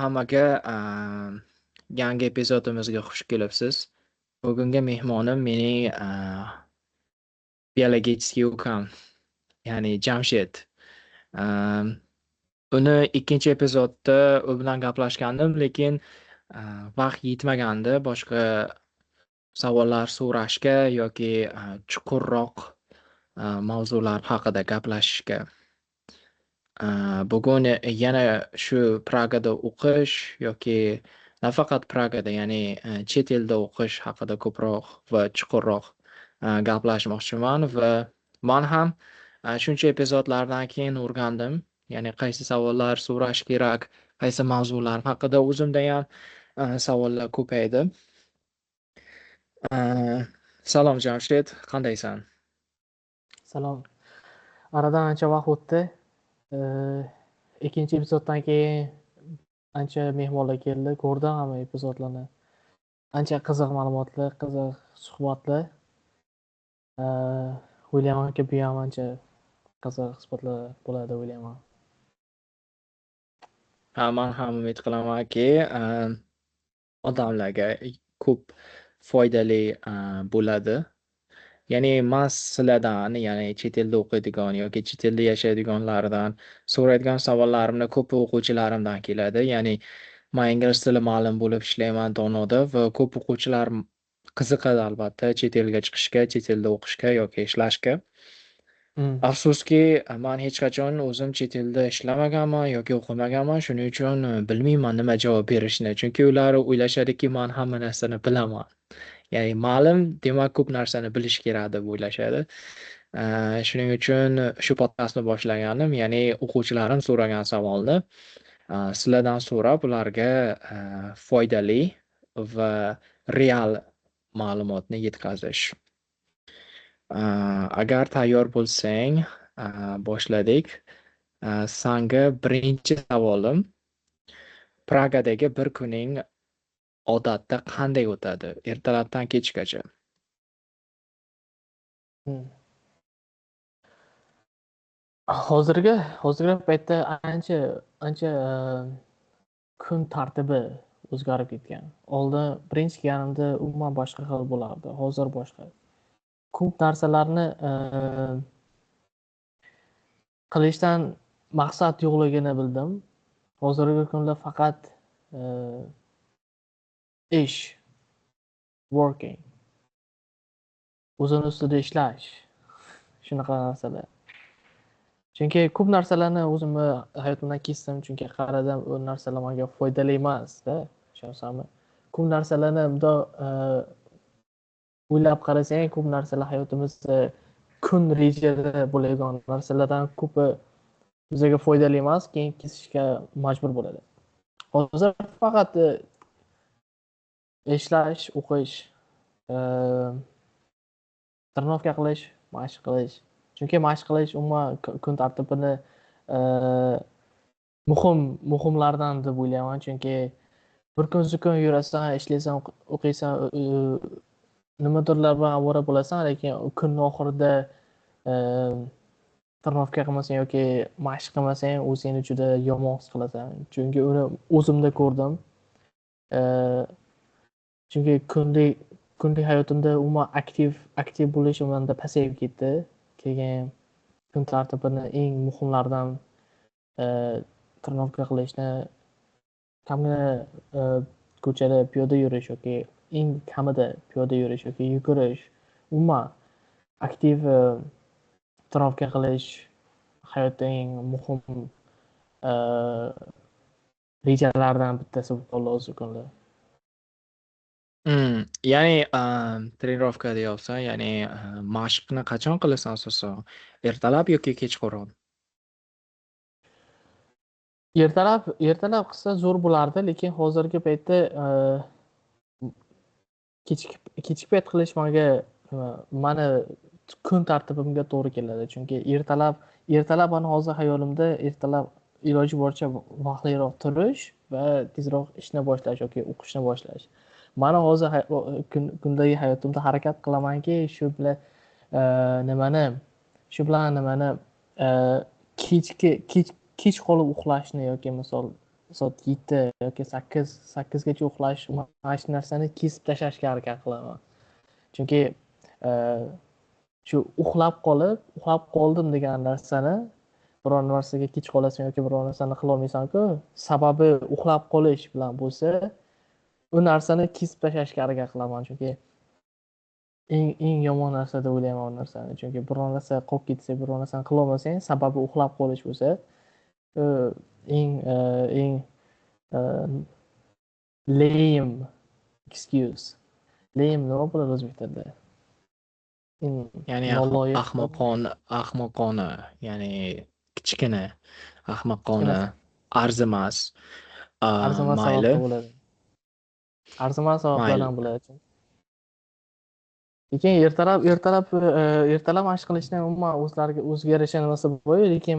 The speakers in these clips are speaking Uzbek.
Hammaga yangi epizodimizga xush kelibsiz. Bugungi mehmonim mening biologический ukam, ya'ni Jamshid. Am, Uni ikkinchi epizodda u bilan gaplashgandim, lekin vaqt yetmagandi boshqa savollar so'rashga yoki chuqurroq mavzular haqida gaplashishga. Bugun yana shu Pragada o'qish yoki nafaqat Pragada, ya'ni chet elda o'qish haqida ko'proq va chuqurroq gaplashmoqchiman va man ham shuncha epizodlardan keyin o'rgandim. Ya'ni qaysi savollar so'rash kerak, qaysi mavzular haqida o'zimda ham savollar ko'paydi. Salom Jamshid, qandaysan? Salom. Aradan ancha vaqt o'tdi. Ikkinchi epizoddan keyin ancha mehmonlar keldi. Ko'rdim hamma epizodlarni. Ancha qiziq ma'lumotlar, qiziq suhbatlar. O'ylaymanki, bu ham ancha qiziq suhbatlar bo'ladi o'ylayman. Man ham umid qilamanki, odamlarga ko'p foydali bo'ladi. Ya'ni man sizlardan, ya'ni chet elda o'qiydigan yoki chet elda yashaydiganlardan so'raydigan savollarimni ko'p o'quvchilarimdan keladi. Ya'ni man ingliz tili ma'lim bo'lib ishlayman Donoda va ko'p o'quvchilar qiziqadi albatta chet elga chiqishga, chet elda o'qishga yoki ishlashga. Afsuski, man hech qachon o'zim chet elda ishlamaganman yoki o'qimaganman. Shuning uchun bilmayman nima javob berishni. Chunki ular o'ylashadiki, man hamma narsani bilaman. Ya'ni ma'lim, demak ko'p narsani bilish kerak deb o'ylashadi. Shuning uchun shu podkastni boshlaganim, ya'ni o'quvchilarim so'ragan savolni sizlardan so'rab, ularga foydali va real ma'lumotni yetkazish. Agar tayyor bo'lsang, boshladik. Sanga birinchi savolim: Pragadagi bir kuning odatda qanday o'tadi? Ertalabdan kechgacha. Hozirgi paytda ancha kun tartibi o'zgarib ketgan. Oldin birinchi kelganimda umuman boshqa xil bo'lardi. Hozir boshqa. Ko'p narsalarni qilishdan maqsad yo'qligini bildim. Hozirgi kunda faqat ish, working, o'zini ustida ishlash, shunaqa narsalar. Chunki ko'p narsalarni o'zimni hayotimdan kesdim, chunki qaradim, u narsalar menga foydali emas-da, ishonsanmi? Ko'p narsalarni bundoq o'ylab qarasang, ko'p narsalar hayotimizda kun rejada bo'ladigan narsalardan ko'pi bizga foydali emas, keyin kesishga majbur bo'ladi. Hozir faqat ishlash, o'qish, trenirovka qilish, mashq qilish. Chunki mashq qilish umuman kun tartibini muhimlardan deb o'ylayman. Chunki bir kun yurasan, ishlaysan, o'qiysan, nimadirlar bilan ovora bo'lasan, lekin kunning oxirida trenirovka qilmasang yoki mashq qilmasang, o'zingni juda yomon his qilasan. Chunki uni o'zimda ko'rdim. Chunki kunlik hayotimda umuman aktiv bo'lish menda pasayib ketdi. Keyin kun tartibini eng muhimlaridan trenirovka qilishni, kamgina ko'chada piyoda yurish yoki eng kamida piyoda yurish yoki yugurish, umuman aktiv trenirovka qilish hayotda eng muhim rejalardan bittasi bo'lib qoldi hozirgi kunda. Ya'ni trenirovka deyapsan, ya'ni mashqni qachon qilasan asosan? Ertalab yoki kechqurun? Ertalab qilsa zo'r bo'lardi, lekin hozirgi paytda kechki payt qilish mani kun tartibimga to'g'ri keladi. Chunki ertalab mana hozir hayolimda ertalab iloji boricha vaqtliroq turish va tezroq ishni boshlash yoki o'qishni boshlash. Mana hozir kundagi hayotimda harakat qilamanki, shu bilan nimani kech qolib uxlashni yoki misol soat 7 yoki 8gacha uxlash, mana shu narsani kesib tashlashga harakat qilaman. Chunki e, shu uxlab qoldim degan narsani, biror narsaga kech qolasan yoki biror narsani qilolmaysan-ku, sababi uxlab qolish bilan bo'lsa, u narsani kesib tashlashga harakat qilaman. Chunki eng yomon narsa deb o'ylayman u narsani. Chunki biror narsa qolib ketsa, biror narsani qilolmasang, sababi uxlab qolish bo'lsa, u eng lame excuse. Lame nima bo'ladi o'zbek tilida? Eng Ya'ni noloyiq, ahmoqona, ya'ni kichkina, ahmoqona, kichkina, arzimas. arzimas Mayli, sabablar bo'ladi. Arzimas mayli. sabablardan bo'ladi. Lekin ertalab mashq qilishni umuman o'ziga yarasha nimasi bor, lekin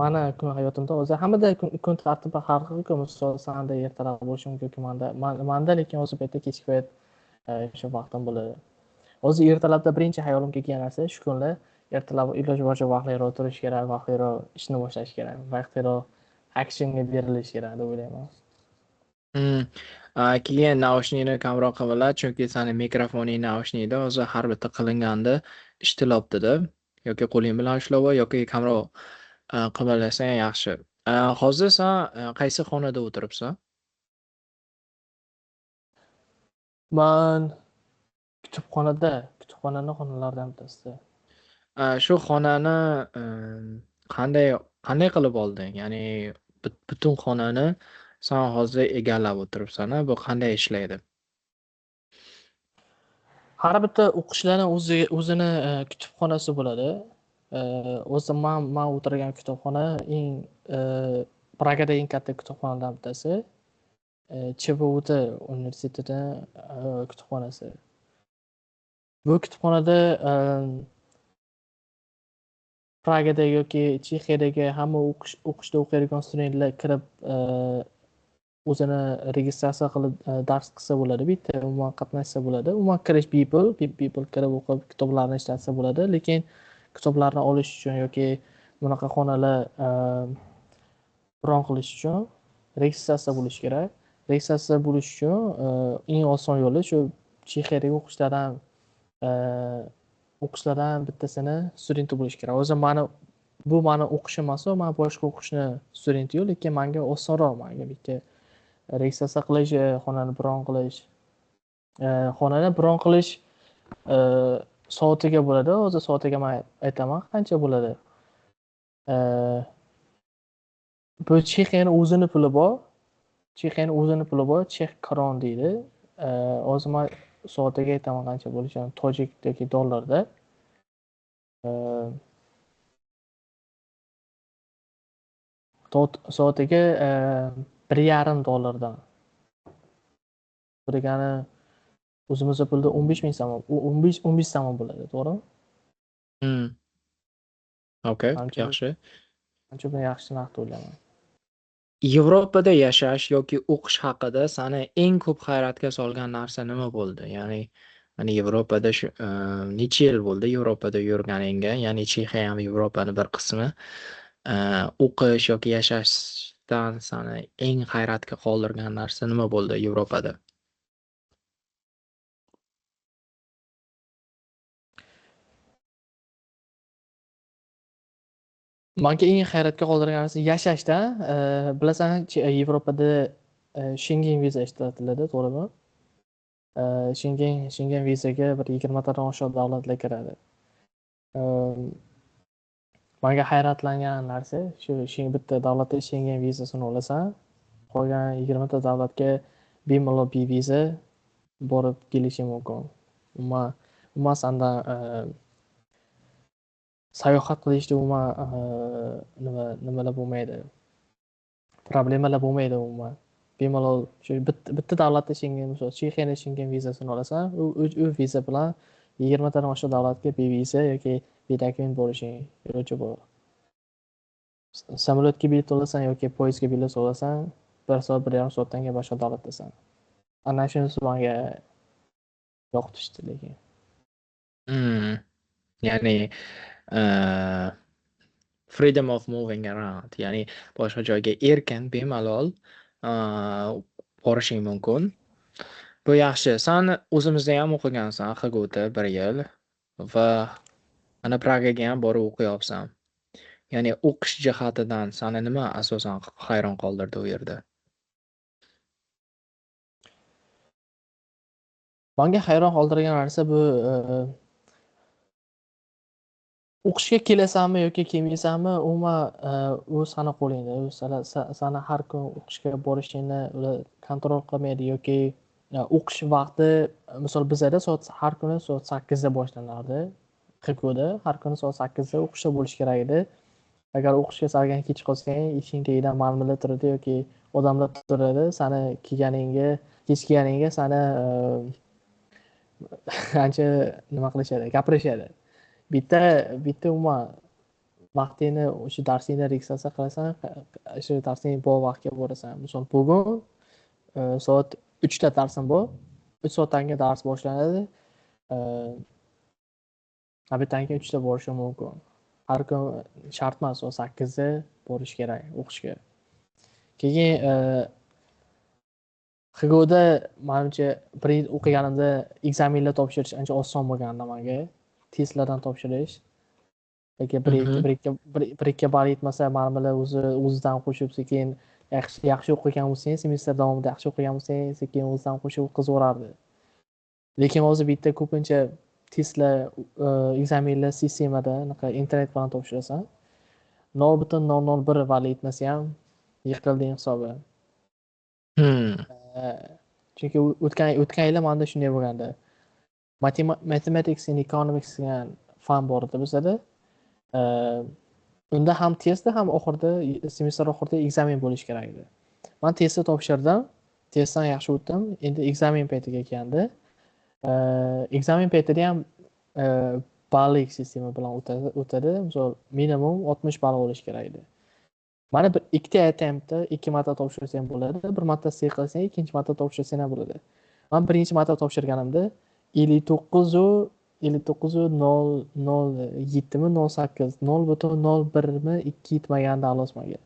mani kun hayotimda o'zi hammada kun tartibi har xil-ku. Misol sanda ertalab bo'lishi mumkin, manda lekin o'zi paytda kechki payt shu vaqtim bo'ladi. O'zi ertalabda birinchi hayolimga kelgan narsa shu kunlar ertalab iloji boricha vaqtliroq turish kerak, vaqtliroq ishni boshlash kerak, vaqtliroq actionga berilish kerak deb o'ylayman. Mm. Keyin naushnikni kamroq qilinglar, chunki sani mikrofoning naushnikda hozir har bitta qilinganda ishtilobdida, yoki qo'ling bilan ushlab ol, yoki kamroq qimirlasang yaxshi. Hozir sen qaysi xonada o'tiribsan? Man kutubxonani xonalaridan bittasida. Shu xonani qanday qanday qilib olding? Ya'ni butun xonani sen hozir egallab o'tiribsan-a? Bu qanday ishlaydi? Har bitta o'qishlarni o'zini kutubxonasi bo'ladi. O'zi man o'tirgan kutubxona Pragada eng katta kutubxonalardan bittasi. CVUT universitetini kutubxonasi. Bu kutubxonada Pragadagi yoki Chexiyadagi hamma o'qishda o'qiydigan studentlar kirib o'zini registratsiya qilib dars qilsa bo'ladi, bitta umuman qatnashsa bo'ladi. Umuman kirish bepul kirib o'qib kitoblarni ishlatsa bo'ladi, lekin kitoblarni olish uchun yoki bunaqa xonalar bron qilish uchun registratsiya bo'lish kerak. Registratsiya bo'lish uchun eng oson yo'li shu Chexiyadagi o'qishlardan bittasini studenti bo'lish kerak. O'zi bu mani o'qishim emas, men boshqa o'qishni studenti-yu, lekin menga osonroq, menga bitta registratsiya qilish, xonani bron qilish soatiga bo'ladi. Hozir soatiga men aytaman qancha bo'ladi. Bu Chexiyani o'zini puli bor. Chex kron deydi. Hozir men soatiga aytaman qancha bo'lishini, tojik yoki dollarda. Soatiga $1,5 Bu degani o'zimizda pulda 15,000 so'm, 15 so'm bo'ladi, to'g'rimi? Hmm. Okay, Manimcha yaxshi. bu yaxshi narx deb o'ylayman. Yevropada yashash yoki o'qish haqida seni eng ko'p hayratga solgan narsa nima bo'ldi? Ya'ni Yevropada necha yil bo'ldi Yevropada yurganingga? Ya'ni Chexiya ham Yevropaning bir qismi. O'qish yoki yashashdan seni eng hayratga qoldirgan narsa nima bo'ldi Yevropada? Menga eng hayratga qoldirgan narsa yashashda, bilasan, Yevropada Schengen viza ishlatiladi, to'g'rimi? Schengen vizaga bir 20 tadan oshiq davlatlar kiradi. Menga hayratlangan narsa shu bitta davlatda Schengen vizasini olasan, qolgan 20 ta davlatga bemalol viza borib kelishi mumkin. Umuman sandan sayohat qilishda umuman nimalar bo'lmaydi. Problemalar bo'lmaydi umuman. Bemalol shu bitta davlatda Chexiyani Schengen vizasini olasan, u viza bilan 20 tadan oshiq davlatga beviza yoki bedokument bo'lishing iloji bor. Samolyotga bilet olasan yoki poyezdga bilet olasan, 1 soat, 1,5 soatdan keyin boshqa davlatdasan. Ana shunisi menga yoqib tushdi lekin. Ya'ni freedom of moving around, ya'ni boshqa joyga erkin bemalol borishing mumkin. Bu yaxshi. Sen o'zimizda ham o'qigansan HGUda 1 yil va ana Pragaga ham borib o'qiyapsan. Ya'ni o'qish jihatidan seni nima asosan hayron qoldirdi u yerda? Menga hayron qoldirgan narsa bu o'qishga kelasanmi yoki kelmaysanmi, umuman u seni qo'lingda. U seni har kun o'qishga borishingni ular kontrol qilmaydi yoki o'qish vaqti, misol bizada har kuni soat 8 da boshlanardi. HQda har kuni soat 8 da o'qishda bo'lish kerak edi. Agar o'qishga salgan kech qolsang, eshik tagidan marmillar turadi yoki odamlar turadi, seni kech kelganingga seni ancha nima qilishadi, gapirishadi. Bitta umuman vaqtingni o'sha darsingni registratsiya qilasan, o'sha darsing bor vaqtga borasan. Misol bugun soat 3 da darsim bor. 3 soatdan keyin dars boshlanadi. Bittadan keyin 3 da borishim mumkin. Har kun shart emas, soat 8 da borish kerak o'qishga. Keyin HGUda menimcha birinchi o'qiganimda ekzamenlar topshirish ancha oson bo'lgandi menga. Testlardan topshirish. Yoki bir ikki ball yetmasa, mana bular o'zidan qo'shib sekin yaxshi o'qigan bo'lsang, semestr davomida yaxshi o'qigan bo'lsang, sekin o'zidan qo'shib o'tkazaverardi. Lekin hozir bitta ko'pincha testlar, ekzamenlar sistemada internet bilan topshirasan. 0.001 ball yetmasa ham yiqilding hisobi. Chunki o'tgan yil menda shunday bo'lgandi. Mathematics and economics degan fan bor edi bizda. Unda ham testda ham oxirida, semestr oxirida ekzamen bo'lish kerak edi. Men testni topshirdim. Testdan yaxshi o'tdim. Endi ekzamen paytiga keldi. Ekzamen paytida ham ballik sistema bilan o'tadi. Misol minimum 60 ball olish kerak edi. Mana bir ikkita attemptda 2 marta topshirsang bo'ladi. Bir marta sey qilsang, ikkinchi marta topshirsang ham bo'ladi. Men birinchi marta topshirganimda 59.007mi 08 0.01mi 2 yetmagandi alosmaga.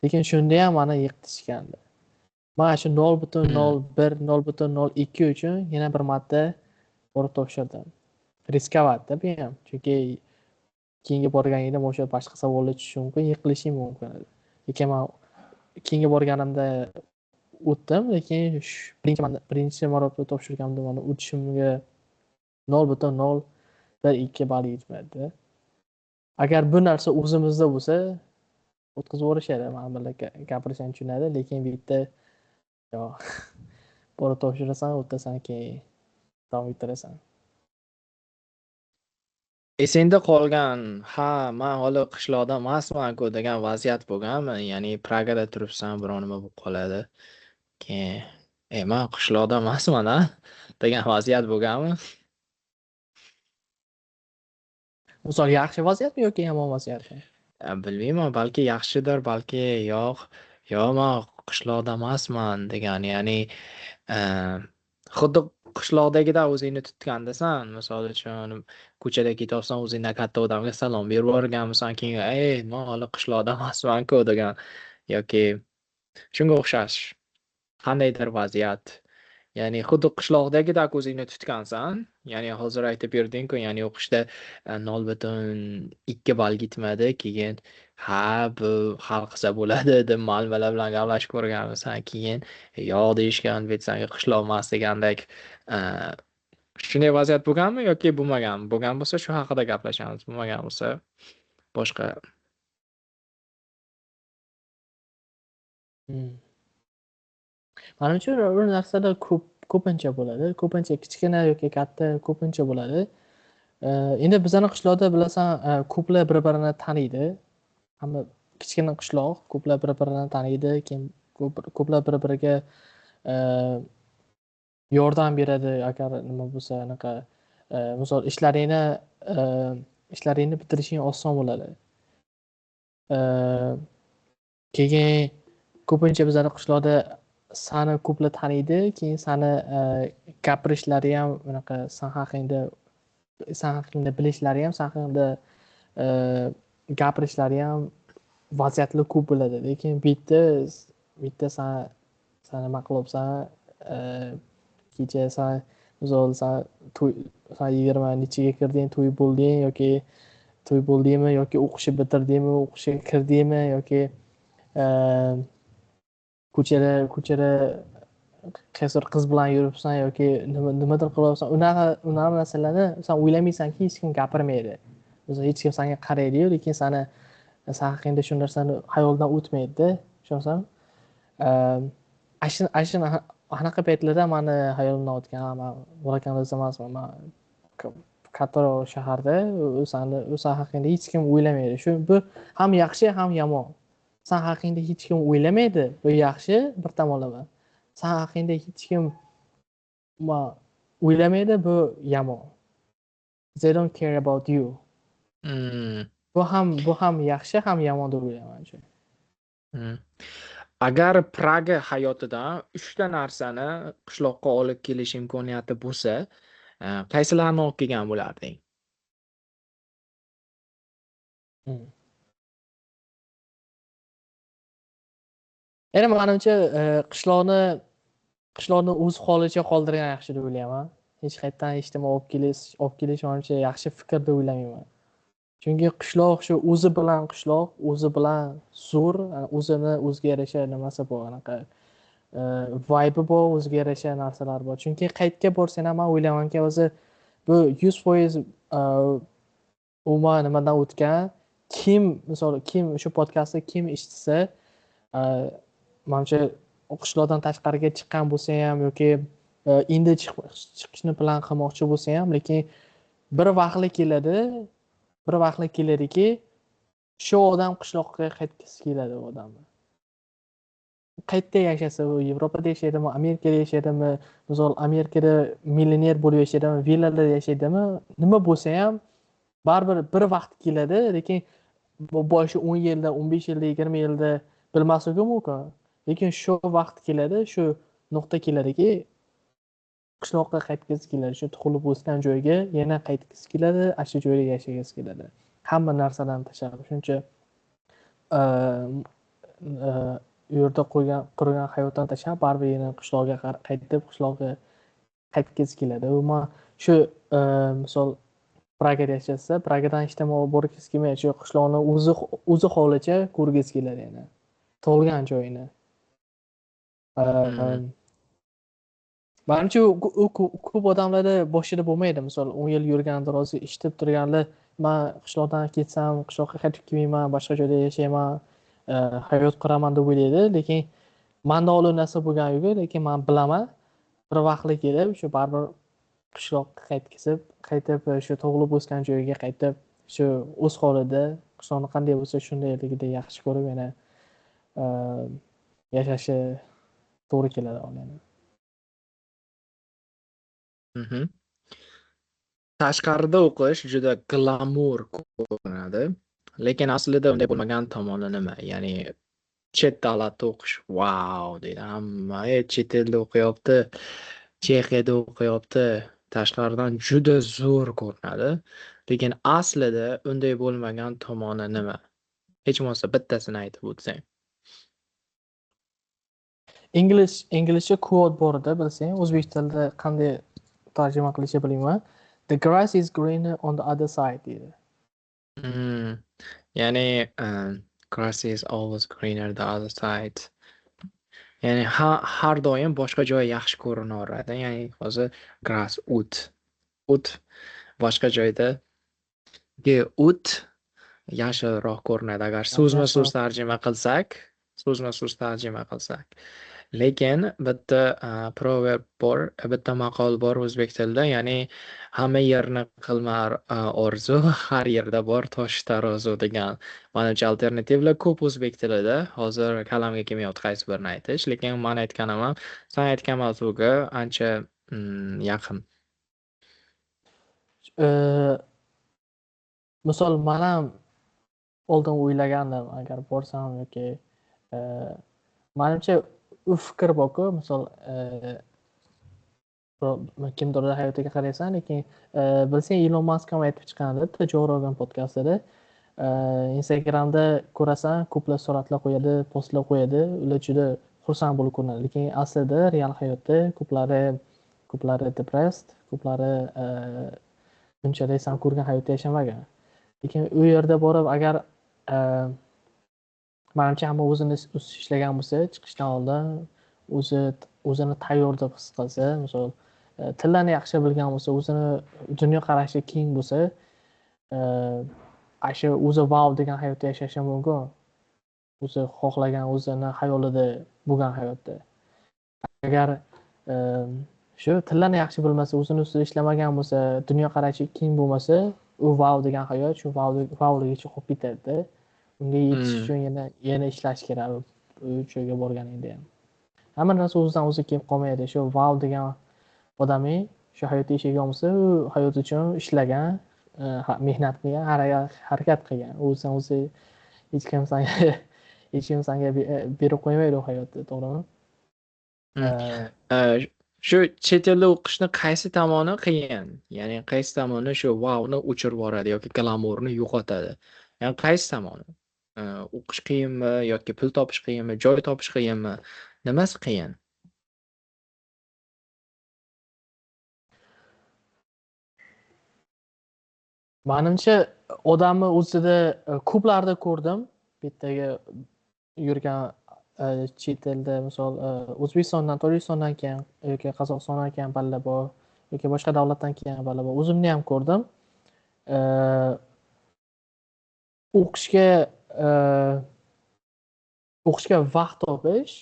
Lekin shunda ham mana yiqitishgandi. Mana shu 0.01 0.02 uchun yana bir marta borib topshirdim. Riskovatda bu ham, chunki keyingi borganingda o'sha boshqa savollar tushishi mumkin, yiqilishing mumkin edi. Lekin men keyingi borganimda o'tdim, lekin birinchi marotaba topshirganimda mana o'tishimga 0.012 ball yetmadi. Agar bu narsa o'zimizda bo'lsa, o'tkazib yuborishadi. Men bilan gapirishni tushunadi, lekin bu yerda borib topshirasan, o'tasan, keyin davom ettirasan. Esingda qolgan, men hali qishloqda emasman-ku degan vaziyat bo'lganmi? Ya'ni Pragada turibsan, biror nima bo'lib qoladi. Keyin, men qishloqda emasman-a degan vaziyat bo'lganmi? Misol yaxshi vaziyatmi yoki yomon vaziyatmi? Bilmayman, balki yaxshidir, balki yo'q. Men qishloqda emasman degan, ya'ni xuddi qishloqdagida o'zingni tutgandasan. Misol uchun ko'chada ketyapsan, o'zingdan katta odamga salom berib yuborganmisan, keyin men hali qishloqda emasman-ku degan yoki shunga o'xshash qandaydir vaziyat. Ya'ni xuddi qishloqdagidek o'zingni tutgansan. Ya'ni hozir aytib berding-ku, ya'ni o'qishda 0.2 ball yetmadi, keyin bu hal qilsa bo'ladi deb ma'lumotlar bilan gaplashib ko'rganmisan, keyin yo'q deyishgan, sanga qishloq emas degandek. Shunday vaziyat bo'lganmi yoki bo'lmagan? Bo'lgan bo'lsa shu haqida gaplashamiz, bo'lmagan bo'lsa boshqa. Menimcha bir narsalar ko'pincha bo'ladi. Ko'pincha kichkina yoki katta ko'pincha bo'ladi. Endi bizning qishloqda bilasan, ko'plar bir-birini taniydi. Hamma kichkina qishloq, ko'plar bir-birini taniydi, keyin ko'plar bir-biriga yordam beradi agar nima bo'lsa, anaqa misol ishlaringni bitirishing oson bo'ladi. Keyin ko'pincha bizning qishloqda seni ko'plar taniydi, keyin seni gapirishlari ham unaqa san haqingda bilishlari ham, san haqingda gapirishlari ham vaziyatli ko'p bo'ladi, lekin bitta san nima qilyapsan, kecha san misol san to'y, san 20 nechiga kirding, to'y bo'lding yoki to'y bo'ldingmi yoki o'qishni bitirdingmi, o'qishga kirdingmi yoki ko'chada qaysidir qiz bilan yuribsan yoki nimadir qilyapsan, unaqa narsalarni san o'ylamaysanki, hech kim gapirmaydi. O'zi hech kim senga qaraydi-yu, lekin san haqingda shu narsani xayoldan o'tmaydi-da, tushunasan? Anaqa paytlarda mani hayolimdan o'tgan, man Vorakanliz emasman, man kattaroq shaharda san haqingda hech kim o'ylamaydi. Bu ham yaxshi, ham yomon. San haqingda hech kim o'ylamaydi, bu yaxshi bir tomonlama. San haqingda hech kim o'ylamaydi, bu yomon. They don't care about you. Bu ham yaxshi, ham yomon deb o'ylayman. Agar Praga hayotidan 3 ta narsani qishloqqa olib kelish imkoniyati bo'lsa, qaysilarini olib kelgan bo'larding? Endi menimcha qishloqni o'z holicha qoldirgan yaxshi deb o'ylayman. Hech qayerdan hech nima olib kelish menimcha yaxshi fikr deb o'ylamayman. Chunki qishloq shu o'zi bilan zo'r, o'ziga yarasha nimasi bor, anaqa vibe bor, o'ziga yarasha narsalar bor. Chunki qayerga borsang ham men o'ylaymanki, o'zi bu 100% umuman nimadan o'tgan, misol kim shu podkastda kim eshitsa, menimcha qishloqdan tashqariga chiqqan bo'lsa ham yoki endi chiqishni plan qilmoqchi bo'lsa ham, lekin bir vaqtli keladiki, shu odam qishloqqa qaytgisi keladi u odamni. Qayerda yashasa, u Yevropada yashaydimi, Amerikada yashaydimi, misol Amerikada millioner bo'lib yashaydimi, villada yashaydimi, nima bo'lsa ham baribir bir vaqt keladi, lekin boshi 10 yilda, 15 yilda, 20 yilda bilmasligi mumkin. Lekin shu vaqt keladi, shu nuqta keladiki, qishloqqa qaytgisi keladi, shu tug'ilib o'sgan joyga yana qaytgisi keladi, shu joyda yashagisi keladi. Hamma narsadan tashlab, shuncha u yerda qurgan hayotdan tashlab, baribir yana qishloqqa qaytgisi keladi. U shu misol Pragada yashasa, Pragadan hech nima olib borgisi kelmaydi, shu qishloqni o'zi holicha ko'rgisi keladi yana. Tug'ilgan joyini. Menimcha u ko'p odamlarda boshida bo'lmaydi. Misol 10 yil yurganlar, hozir eshitib turganlar, men qishloqdan ketsam, qishloqqa qaytib kelmayman, boshqa joyda yashayman, hayot quraman deb o'ylaydi. Lekin menda u narsa bo'lgani yo'q, lekin men bilaman, bir vaqtli kelib, shu baribir qishloqqa qaytib shu tug'ilib o'sgan joyiga qaytib, shu o'z holida qishloqni qanday bo'lsa shundayligida yaxshi ko'rib yana yashashi to'g'ri keladi olayman. Tashqarida o'qish juda glamur ko'rinadi, lekin aslida unday bo'lmagan tomoni nima? Ya'ni chet davlatda o'qish, wow deydi hamma, chet elda o'qiyapti, Chexiyada o'qiyapti, tashqaridan juda zo'r ko'rinadi, lekin aslida unday bo'lmagan tomoni nima? Hech bo'lmasa bittasini aytib o'tsang. Inglizcha quote bor edi, bilsang, o'zbek tilida qanday tarjima qilishni bilmayman. The grass is greener on the other side deydi. Ya'ni grass is always greener the other side. Ya'ni har doim boshqa joy yaxshi ko'rinaveradi. Ya'ni hozir grass o't boshqa joyda o't yashilroq ko'rinadi agar so'zma-so'z tarjima qilsak. Lekin bitta proverb bor, bitta maqol bor o'zbek tilida, ya'ni hamma yerni qilmar orzu, har yerda bor tosh tarozi degan. Menimcha alternativlar ko'p o'zbek tilida. Hozir kalamga kelmayapti qaysi birini aytish, lekin men aytganim ham sen aytgan mavzuga ancha yaqin. Misol men ham oldin o'ylagandim, agar borsam yoki menimcha u fikr borku, misol kimdir hayotiga qaraysan, lekin bilsang Elon Musk ham aytib chiqqan edi, Joe Rogan podkastida, Instagramda ko'rasan, ko'plab suratlar qo'yadi, postlar qo'yadi, ular juda xursand bo'lib ko'rinadi. Lekin aslida real hayotda ko'plari depressed, ko'plari bunchalik san ko'rgan hayotda yashamagan. Lekin u yerda borib agar manimcha hamma o'zini ishlagan bo'lsa, chiqishdan oldin o'zini tayyor deb his qilsa, misol tillarni yaxshi bilgan bo'lsa, o'zini dunyoqarashi keng bo'lsa, shu o'zi wow degan hayotda yashashi mumkin. O'zi xohlagan, o'zini xayolida bo'lgan hayotda. Agar shu tillarni yaxshi bilmasa, o'zini ustida ishlamagan bo'lsa, dunyoqarashi keng bo'lmasa, u wow degan hayot shu wowligicha qolib ketadi. Unga yetish uchun yana ishlash kerak u joyga borganingda ham. Hamma narsa o'zidan o'zi kelib qolmaydi. Shu wow degan odaming shu hayotda yashagan bo'lsa, u hayot uchun ishlagan, mehnat qilgan, harakat qilgan. O'zidan o'zi hech kim senga berib qo'ymaydi u hayotni, to'g'rimi? Shu chet elda o'qishni qaysi tomoni qiyin? Ya'ni qaysi tomoni shu wowni o'chirib yuboradi yoki glamurni yo'qotadi? Ya'ni qaysi tomoni? O'qish qiyinmi yoki pul topish qiyinmi, joy topish qiyinmi? Nimasi qiyin? Menimcha odamni o'zida ko'plarda ko'rdim. Bu yerdagi yurgan chet elda, misol O'zbekistondan, Tojikistondan kelgan yoki Qozog'istondan kelgan bolalar bor, yoki boshqa davlatdan kelgan bolalar bor. O'zimni ham ko'rdim. O'qishga vaqt topish,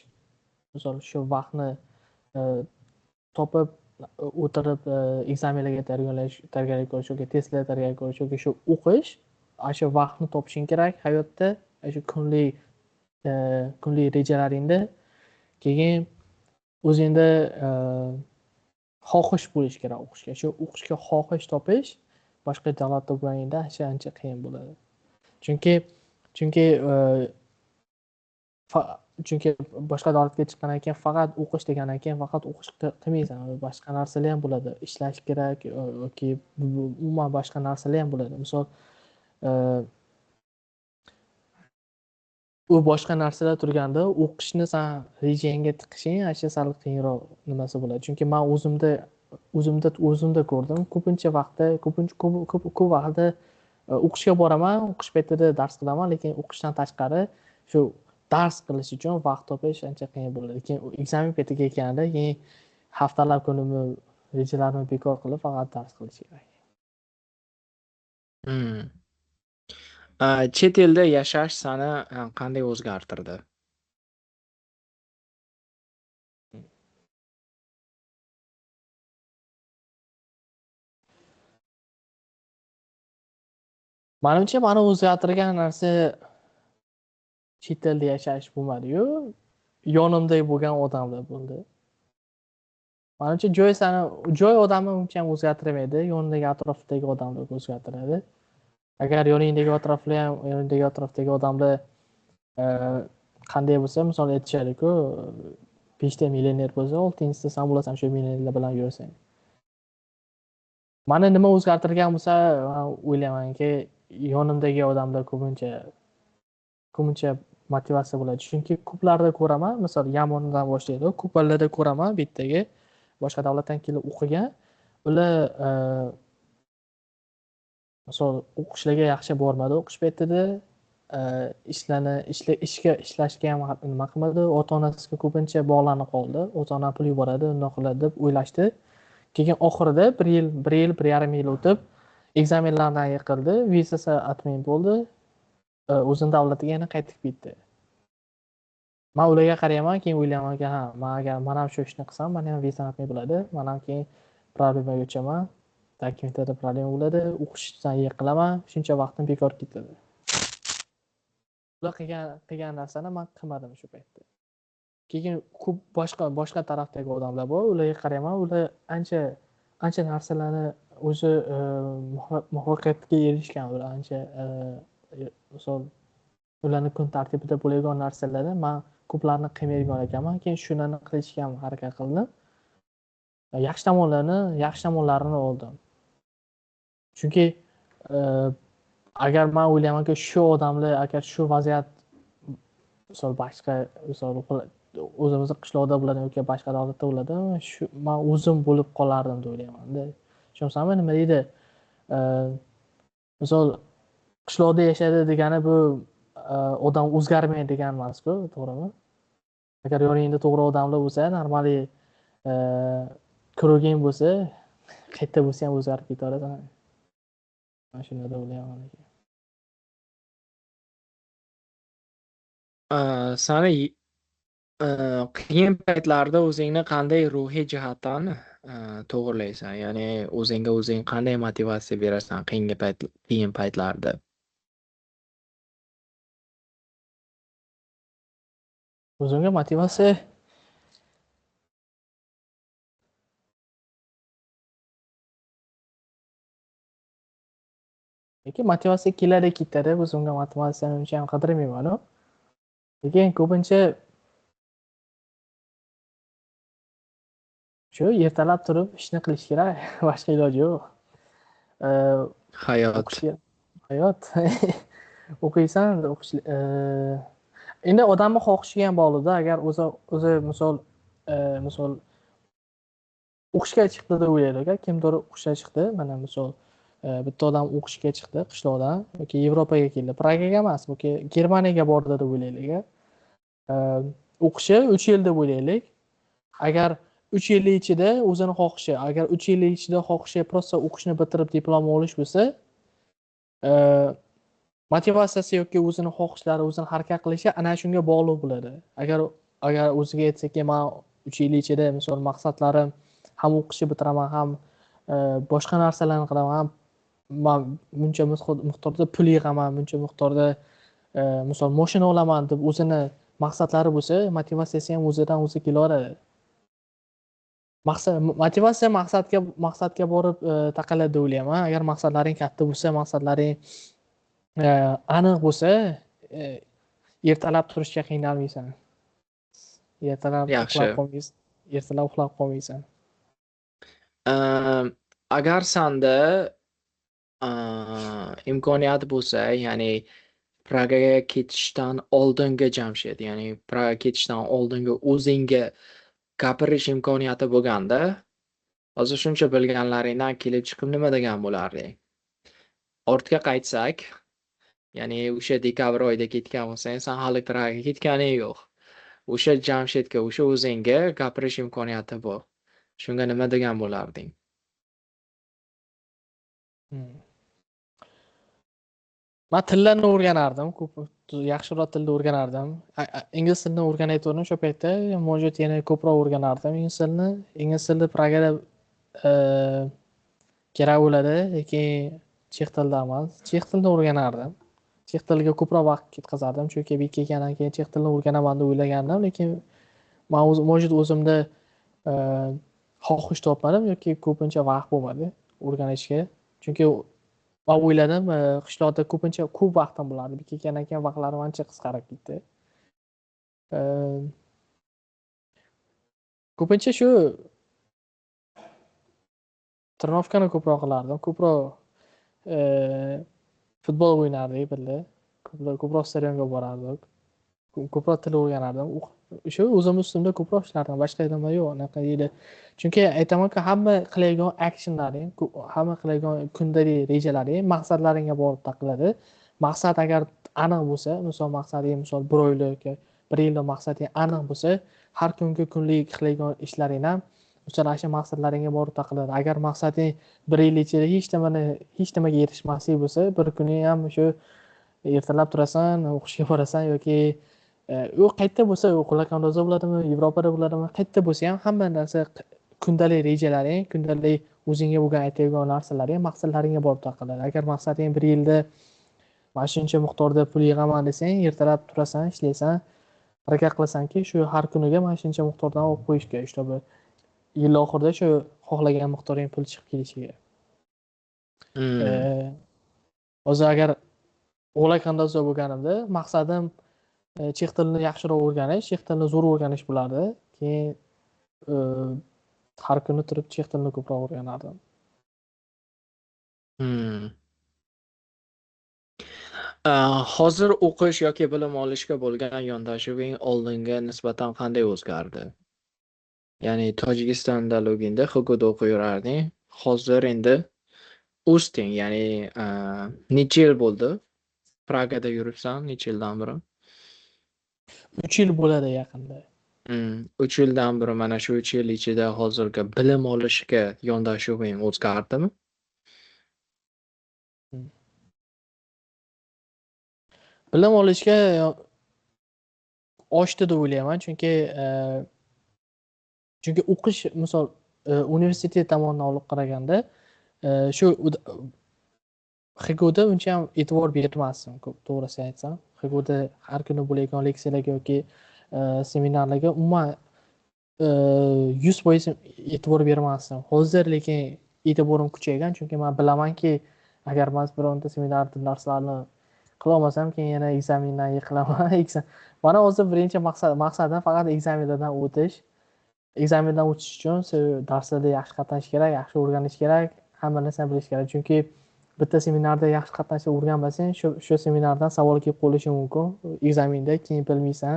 misol shu vaqtni topib o'tirib ekzamenlarga tayyorgarlik ko'rish yoki testlarga tayyorgarlik ko'rish yoki shu o'qish, shu vaqtni topishing kerak hayotda, shu kunlik rejalaringda. Keyin o'zingda xohish bo'lishi kerak o'qishga. Shu o'qishga xohish topish boshqa davlatda bo'lganingda ancha qiyin bo'ladi. Chunki boshqa davlatga chiqqandan keyin faqat o'qish degandan keyin faqat o'qish qilmaysan. Boshqa narsalar ham bo'ladi. Ishlash kerak yoki umuman boshqa narsalar ham bo'ladi. Misol u boshqa narsalar turganda o'qishni sen rejangga tiqishing ancha sal qiyinroq nimasi bo'ladi. Chunki men o'zimda ko'rdim. Ko'pincha vaqtda o'qishga boraman, o'qish paytida dars qilaman, lekin o'qishdan tashqari shu dars qilish uchun vaqt topish ancha qiyin bo'ladi. Lekin ekzamen paytiga kelganda keyin haftalab kunimni rejalarimni bekor qilib faqat dars qilish kerak. Chet elda yashash seni qanday o'zgartirdi? Menimcha meni o'zgartirgan narsa chet elda yashash bo'lmadi-yu, yonimda bo'lgan odamlar bo'ldi. Menimcha joy odamni uncha ham o'zgartirmaydi, yonidagi atrofdagi odamlar o'zgartiradi. Agar yoningdagi atrofdagi odamlar qanday bo'lsa, misol aytishadi-ku, 5 ta millioner bo'lsa, 6-inchisida sen bo'lasan shu millionerlar bilan yursang. Meni nima o'zgartirgan bo'lsa, men o'ylaymanki, yonimdagi odamlar ko'pincha motivatsiya bo'ladi. Chunki ko'plarda ko'raman, misol Yamondan boshlaydi, ko'plarda ko'raman, bu yerdagi boshqa davlatdan kelib o'qigan, ular misol o'qishlarga yaxshi bormadi o'qish paytida, ishlashga ham nima qilmadi, ota-onasiga ko'pincha bog'lanib qoldi. Ota-ona pul yuboradi, undoq qiladi deb o'ylashdi. Keyin oxirida 1,5 yil o'tib, ekzamenlardan yiqildi, vizasi atmay bo'ldi. O'zini davlatiga yana qaytib ketdi. Men ularga qarayman, keyin o'ylaymanki, men ham shu ishni qilsam, men ham vizam atmay bo'ladi. Men ham keyin problemaga o'chaman. Dokumentlarda problema bo'ladi, o'qishdan yiqilaman, shuncha vaqtim bekor ketadi. Ular qilgan narsani men qilmadim shu paytda. Keyin ko'p boshqa tarafdagi odamlar bor, ularga qarayman, ular ancha narsalarni o'zi muvaffaqiyatga erishgan, ular ancha misol ularni kun tartibida bo'ladigan narsalarni men ko'plarni qilmaydigan ekanman, keyin shularni qilishga ham harakat qildim. Yaxshi tomonlarini oldim. Chunki agar man o'ylaymanki shu odamlar agar shu vaziyat misol boshqa misol o'zimizni qishloqda bo'ladi yoki boshqa davlatda bo'ladi shu man o'zim bo'lib qolardim deb o'ylaymanda tushunsanmi nima deydi misol qishloqda yashaydi degani bu odam o'zgarmaydi degani emasku to'g'rimi agar yoningda to'g'ri odamlar bo'lsa normali ko'rgan bo'lsa qayerda bo'lsa ham o'zgarib ketaverasan man shunday deb o'ylayman Sani qiyin paytlarda o'zingni qanday ruhiy jihatdan to'g'irlaysan? Ya'ni o'zingga o'zing qanday motivatsiya berasan qiyin paytlarda? o'zimga motivatsiya lekin motivatsiya keladi ketadi o'zimga motivatsiyani uncha ham qidirmayman lekin ko'pincha shu ertalab turib ishni qilish kerak boshqa iloji yo'q Hayot. hayot o'qiysan endi odamni xohishiga ham bog'liqda agar o'zi misol o'qishga chiqdi deb o'ylaylik kimdir o'qishga chiqdi mana misol bitta odam o'qishga chiqdi qishloqdan yoki yevropaga keldi pragaga emas yoki germaniyaga bordi deb o'ylaylik o'qishi 3 yil deb o'ylaylik agar 3 yil ichida o'zini xohishi agar 3 yil ichida xohishi просто o'qishni bitirib diplom olish bo'lsa motivatsiyasi yoki o'zini xohishlari o'zini harakat qilishi ana shunga bog'liq bo'ladi agar o'ziga aytsaki man 3 yil ichida misol maqsadlarim ham o'qishni bitiraman ham boshqa narsalarni qilaman ham man buncha miqdorda pul yig'aman buncha miqdorda misol mashina olaman deb o'zini maqsadlari bo'lsa motivatsiyasi ham o'zidan o'zi kelaveradi motivatsiya maqsadga borib taqaladi deb o'ylayman agar maqsadlaring katta bo'lsa maqsadlaring aniq bo'lsa ertalab turishga qiynalmaysan ertalab uxlab qolmaysan Agar sanda imkoniyat bo'lsa ya'ni Pragaga ketishdan oldingi Jamshid ya'ni Pragaga ketishdan oldingi o'zingga gapirish imkoniyati bo'lganda hozir shuncha bilganlaringdan kelib chiqib nima degan bo'larding? Ortga qaytsak ya'ni o'sha dekabr oyida ketgan bo'lsang san hali Pragaga ketganing yo'q o'sha Jamshidga o'sha o'zingga gapirish imkoniyati bor shunga nima degan bo'larding? man tillarni o'rganardim yaxshiroq tilni o'rganardim ingliz tilini o'rganayotgandim o'sha paytda может yana ko'proq o'rganardim ingliz tilni Pragada kerak bo'ladi lekin chex tilida emas chex tilini o'rganardim chex tiliga ko'proq vaqt ketkazardim chunki bu kelgandan keyin chex tilini o'rganaman deb o'ylagandim lekin man может o'zimda xohish topmadim yoki ko'pincha vaqt bo'lmadi o'rganishga chunki man o'yladim qishloqda ko'pincha ko'p vaqtim bo'lardi bu kelgandan keyin vaqtlarim ancha qisqarib ketdi ko'pincha shu trenirovkani ko'proq qilardim ko'proq futbol o'ynardik birga ko'proq stadionga borardik ko'proq til o'rganardim shu o'zimni ustimda ko'proq ishlardim boshqa nima yo'q anaqa deydi chunki aytamanki hamma qiladigan actionlaring hamma qiladigan kundalik rejalaring maqsadlaringga borib taqaladi maqsad agar aniq bo'lsa misol maqsading misol bir oylik bir yillik maqsading aniq bo'lsa har kungi kunlik qiladigan ishlaring ham o'sha maqsadlaringga borib taqaladi agar maqsading bir yil ichida hech nimaga erishmaslik bo'lsa bir kuni ham shu ertalab turasan o'qishga borasan yoki u qayerda bo'lsa u Qo'lakandoza bo'ladimi Yevropada bo'ladimi qayerda bo'lsa ham hamma narsa kundalik rejalaring kundalik o'zingga bo'lgan aytadigan narsalaring maqsadlaringga borib taqaladi agar maqsading bir yilda mana shuncha miqdorda pul yig'aman desang ertalab turasan ishlaysan harakat qilasanki shu har kuniga mana shuncha miqdordan olib qo'yishga чтобы yil oxirida shu xohlagan miqdoring pul chiqib kelishiga hozir agar Qo'lakandoza bo'lganimda maqsadim chex tilini yaxshiroq o'rganish chex tilini zo'r o'rganish bo'lardi keyin har kuni turib chex tilini ko'proq o'rganardim Hozir o'qish yoki bilim olishga bo'lgan yondashuving oldinga nisbatan qanday o'zgardi? Ya'ni Tojikistonda loginda Hukuda o'qib yurarding. Hozir endi o'sding, ya'ni necha yil bo'ldi? Pragada yuribsan, necha yildan beri? 3 yil bo'ladi yaqinda. 3 yildan beri mana shu 3 yil ichida hozirgi bilim olishga yondashuving o'zgardimi? Bilim olishga oshdi deb o'ylayman, chunki o'qish, misol universitet tomonidan olib qaraganda shu Xiguda uncha ham e'tibor bermasdim, to'g'risini aytsam. Xiguda har kuni bo'layotgan leksiyalarga yoki seminarlarga umuman 100% e'tibor bermasdim. Hozir lekin e'tiborim kuchaygan, chunki men bilamanki, agar men bironta seminar darslarni qilolmasam, keyin yana ekzamindan yiqilaman. Mana hozir birinchi maqsadim faqat ekzaminlardan o'tish. Ekzamindan o'tish uchun darslarda yaxshi qatnashish kerak, yaxshi o'rganish kerak, hamma narsani bilish kerak. Chunki bitta seminarda yaxshi qatnashib o'rganmasang, shu seminardan savol kelib qolishi mumkin. Ekzaminda keyin bilmaysan.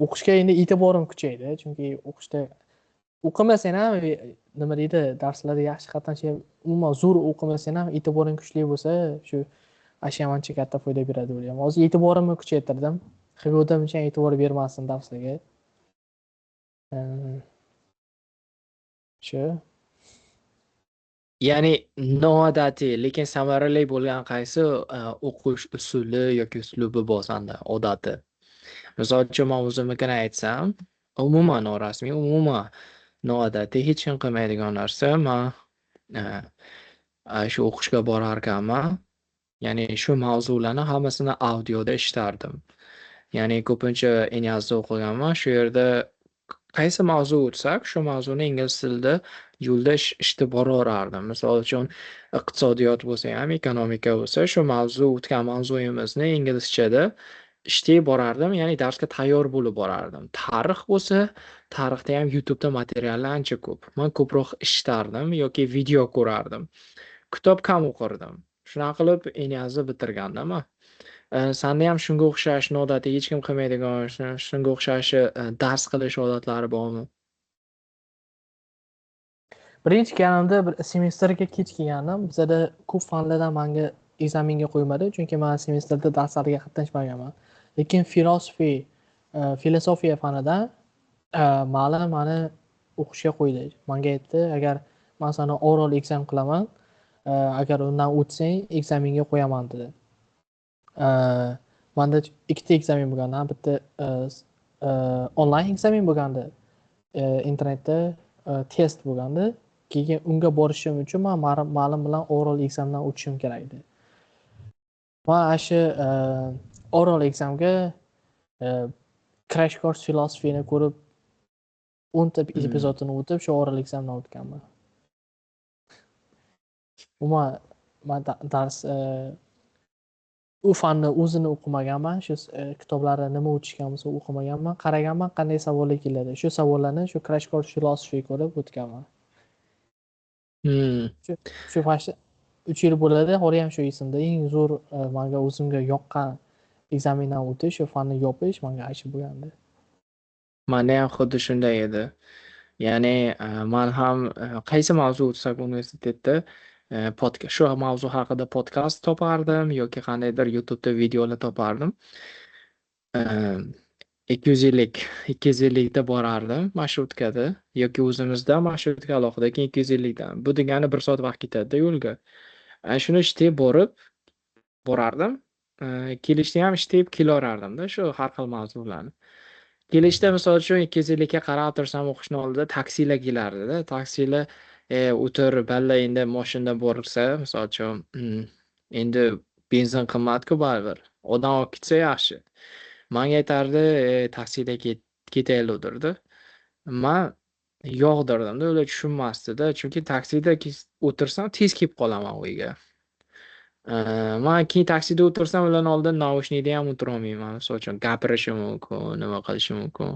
O'qishga endi e'tiborim kuchaydi, chunki o'qishda o'qimasang ham nima deydi, darslarda yaxshi qatnashib, umuman zo'r o'qimasang ham e'tiboring kuchli bo'lsa, shu ham ancha katta foyda beradi deb o'ylayman. Hozir e'tiborimni kuchaytirdim. Xiguda uncha e'tibor bermasdim darslarga. Shu. Ya'ni noodatiy, lekin samarali bo'lgan qaysi o'qish usuli yoki uslubi bor sanda, odati? Misol uchun men o'zimnikini aytsam, umuman norasmiy, umuman noodatiy, hech kim qilmaydigan narsa, men shu o'qishga borarkanman, ya'ni shu mavzularni hammasini audioda eshitardim. Ya'ni ko'pincha Inyazda o'qiganman, shu yerda qaysi mavzu o'tsak, shu mavzuni ingliz tilida yo'lda eshitib boraverardim. Misol uchun iqtisodiyot bo'lsa ham, ekonomika bo'lsa, shu mavzu o'tgan mavzuyimizni inglizchada eshitib borardim, ya'ni darsga tayyor bo'lib borardim. Tarix bo'lsa, tarixda ham YouTube'da materiallar ancha ko'p. Men ko'proq eshitardim yoki video ko'rardim. Kitob kam o'qirdim. Shunaqa qilib Inyazni bitirgandim. Sanda ham shunga o'xshash noodatiy, hech kim qilmaydigan, shunga o'xshash dars qilish odatlari bormi? Birinchi kelganimda bir semestrga kech kelgandim. Bizada ko'p fanlardan menga ekzaminga qo'ymadi, chunki men semestrda darslarga qatnashmaganman. Lekin filosofiya fanidan ma'lum meni o'qishga qo'ydi. Menga aytdi, agar men seni oral ekzam qilaman, agar undan o'tsang, ekzaminga qo'yaman dedi. Menda ikkita ekzamin bo'lgandi. Bitta onlayn ekzamin bo'lgandi. Internetda test bo'lgandi. Keyin unga borishim uchun men ma'lum bilan oral ekzamdan o'tishim kerak edi. Men shu oral ekzamga Crash Course Philosophy'ni ko'rib 10 ta epizodini o'tib, shu oral ekzamdan o'tganman. Men dars u fanni o'zini o'qimaganman, shu kitoblarni nima o'tishgan bo'lsa o'qimaganman, qaraganman qanday savollar keladi. Shu savollarni shu Crash Course Philosophy ko'rib o'tganman. Shu fashda 3 yil bo'ladi, hali ham shu esimda. Eng zo'r menga o'zimga yoqqan ekzamindan o'tish, shu fanni yopish menga aytib bo'lgandi. Menda ham xuddi shunday edi. Ya'ni men ham qaysi mavzu o'tsak universitetda shu mavzu haqida podkast topardim yoki qandaydir YouTube'da videolar topardim. 250 da borardim marshrutkada yoki o'zimizda marshrutka alohida, keyin 250 dan. Bu degani 1 soat vaqt ketadi yo'lga. Shuni ishlab borardim. Kelishda ham ishlab kelardim-da shu har xil mavzularni. Kelishda misol uchun 250 ga qarab tursam o'qishni oldida taksilar kelardi-da. Taksilar o'tir balla endi mashinada borsa, misol uchun endi benzin qimmat-ku baribir. Odam olib ketsa yaxshi. Menga aytardi, taksida ketaylik-da. Men yo'qdirdim-da, ular tushunmasdi-da, chunki taksida o'tirsam tez kelib qolaman uyga. Men keyin taksida o'tirsam ularning oldin naushnikda ham o'tirolmayman. Misol uchun gapirishi mumkin, nima qilishi mumkin.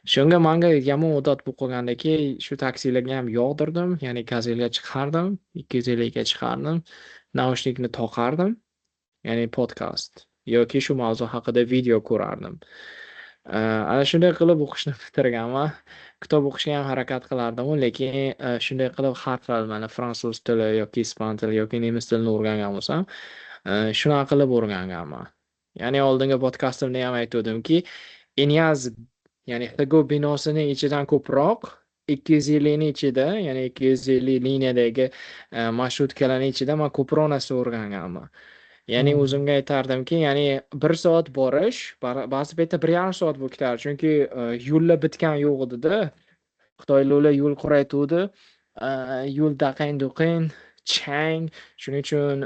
Shunga manga yomon odat bo'lib qolgandaki, shu taksilarga ham yog'dirdim, ya'ni gazelga chiqardim, 250 ga chiqardim, naushnikni taqardim, ya'ni podkast yoki shu mavzu haqida video ko'rardim. Ana shunday qilib o'qishni bitirganman. Kitob o'qishga ham harakat qilardim, lekin shunday qilib har xil mana fransuz tili yoki ispan tili yoki nemis tilini o'rgangan bo'lsam, shunaqa qilib o'rganganman. Ya'ni oldingi podkastimda ham aytuvdimki, Inyaz ya'ni Xgo binosini ichidan ko'proq 250 ni ichida, ya'ni 250 liniyadagi marshrutkalarni ichida man ko'proq narsa o'rganganman. Ya'ni Hmm. o'zimga aytardimki, ya'ni 1 soat borish, ba'zi paytda 1,5 soat bo'lib ketardi. Chunki yo'llar bitgan yo'q edida. Xitoyliklar yo'l quraytuvdi. Yo'l daqayn-duqayn, chang. Shuning uchun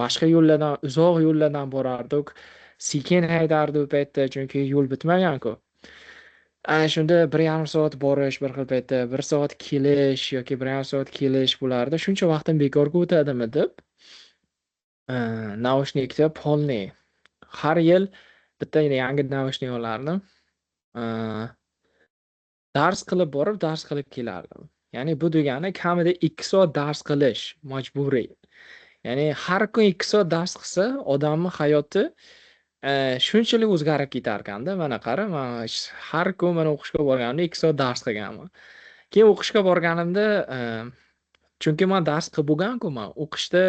boshqa yo'llardan, uzoq yo'llardan borardik. Sekin haydardi u paytda, chunki yo'l bitmagan-ku. Ana shunda 1,5 soat borish, bir xil paytda 1 soat kelish yoki 1,5 soat kelish bo'lardi. Shuncha vaqtim bekorga o'tadimi deb, naushnikda polniy har yil bitta yangi naushnik olardim. Dars qilib borib, dars qilib kelardim. Ya'ni bu degani kamida 2 soat dars qilish majburiy. Ya'ni har kun 2 soat dars qilsa, odamni hayoti shunchalik o'zgarib ketar ekanda. Mana qara, man har kun mana o'qishga borganimda 2 soat dars qilganman. Keyin o'qishga borganimda, chunki man dars qilib bo'lganku, man o'qishda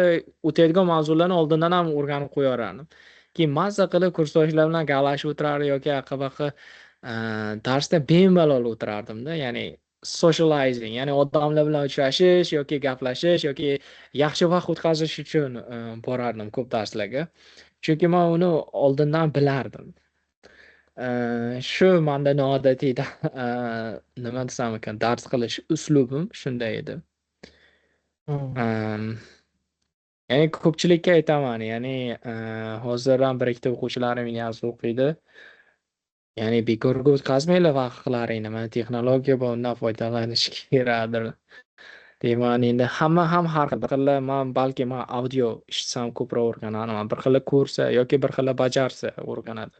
o'taydigan mavzularni oldindan ham o'rganib qo'yardim. Keyin mazza qilib kursdoshlar bilan gaplashib o'tirar yoki aqabaqa darsda bemalol o'tirardimda. Ya'ni socializing, ya'ni odamlar bilan uchrashish yoki gaplashish yoki yaxshi vaqt o'tkazish uchun borardim ko'p darslarga. Chunki man uni oldindan bilardim. Shu menda noodatiy nima desam ekan, dars qilish uslubim shunday edi. Hmm. Ya'ni ko'pchilikka aytaman, ya'ni hozir ham bir ikkita o'quvchilarim Ilyasda o'qiydi. Ya'ni bekorga o'tkazmanglar vaqtlaringni. Mana texnologiya bor, undan foydalanish kerakdir. Deyman, endi hamma ham har xil. Bir xil man audio eshitsam ko'proq o'rganarman. Bir xil ko'rsa yoki bir xil bajarsa o'rganadi.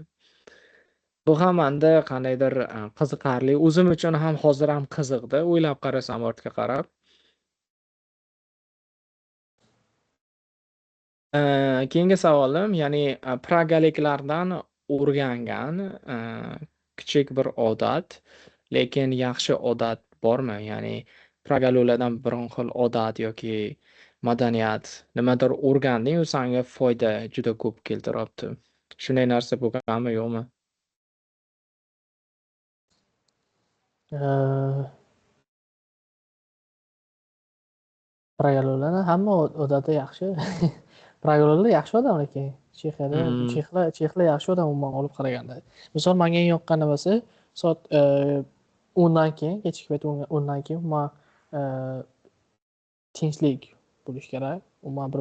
Bu ham menda qandaydir qiziqarli, o'zim uchun ham hozir ham qiziqdi. O'ylab qarasam ortga qarab. Keyingi savolim, ya'ni pragaliklardan o'rgangan kichik bir odat, lekin yaxshi odat bormi? Ya'ni pragaliklardan biron xil odat yoki madaniyat nimadir o'rganding, u senga foyda juda ko'p keltiryapti. Shunday narsa bo'lganmi, yo'qmi? Pragalolarni hamma odati yaxshi. Pragalolar yaxshi odam, lekin Chexiyada Mm, chexlar yaxshi odam umuman olib qaraganda. Misol menga eng yoqqan nimasi soat 10dan keyin, kechki payt 10dan keyin umuman tinchlik bo'lishi kerak. Umuman mm,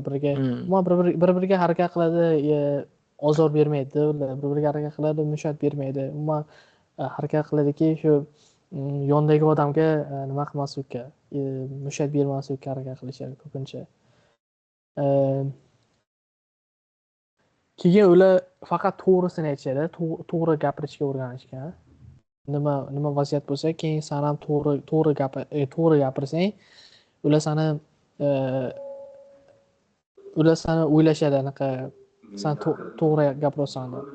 bir-biriga harakat qiladi, ozor bermaydi, ular bir-biriga harakat qiladi, mushat bermaydi. Umuman harakat qiladiki, shu yondagi odamga nima qilmaslikka, mushat bermaslikka harakat qilishadi ko'pincha. Keyin ular faqat to'g'risini aytishadi, to'g'ri gapirishga o'rganishgan. Nima vaziyat bo'lsa, keyin san ham to'g'ri gapirsang, ular sani o'ylashadi anaqa san to'g'ri gapiryapsan deb.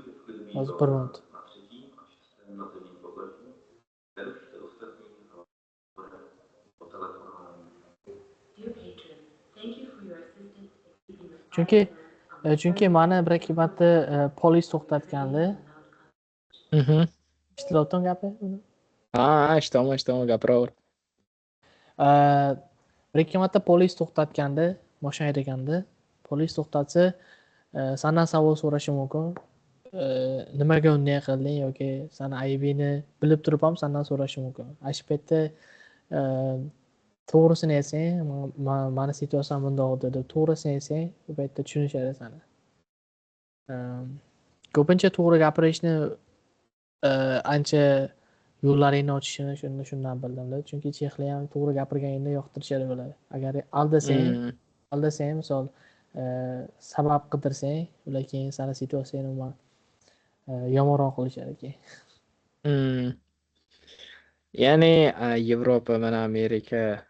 Hozir bir minut. Chunki mani bir ikki marta polis to'xtatgandi. mhm. Eshitilyaptimi gapi? Ha, eshitaman, gapiraver. Bir ikki marta polis to'xtatganda, mashina haydaganda, polis to'xtatsa, sandan savol so'rashi mumkin. Nimaga unday qilding yoki sani aybingni bilib turib ham sandan so'rashi mumkin. Shu paytda to'g'risini aytsang, mani situatsiyam bundoq edi deb to'g'risini aytsang, u paytda tushunishadi sani. Ko'pincha to'g'ri gapirishni ancha yo'llaringni ochishini shundan bildim-da. Chunki chexlar ham to'g'ri gapirganingda yoqtirishadi ular. Agar aldasang, misol sabab qidirsang, ular keyin sani situatsiyani umuman yomonroq qilishadi keyin. Ya'ni Yevropa mana Amerika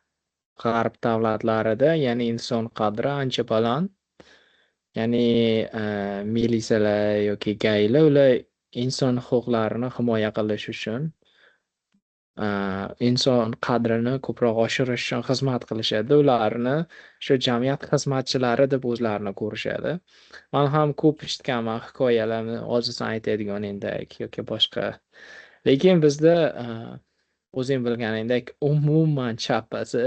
g'arb davlatlarida ya'ni inson qadri ancha baland. Ya'ni militsiyalar yoki gaylar ular inson huquqlarini himoya qilish uchun inson qadrini ko'proq oshirish uchun xizmat qilishadi. Ularni shu jamiyat xizmatchilari deb o'zlarini ko'rishadi. Man ham ko'p eshitganman hikoyalarni ojiz aytadigan yoki boshqa. Lekin bizda o'zing bilganingdek umuman chappasi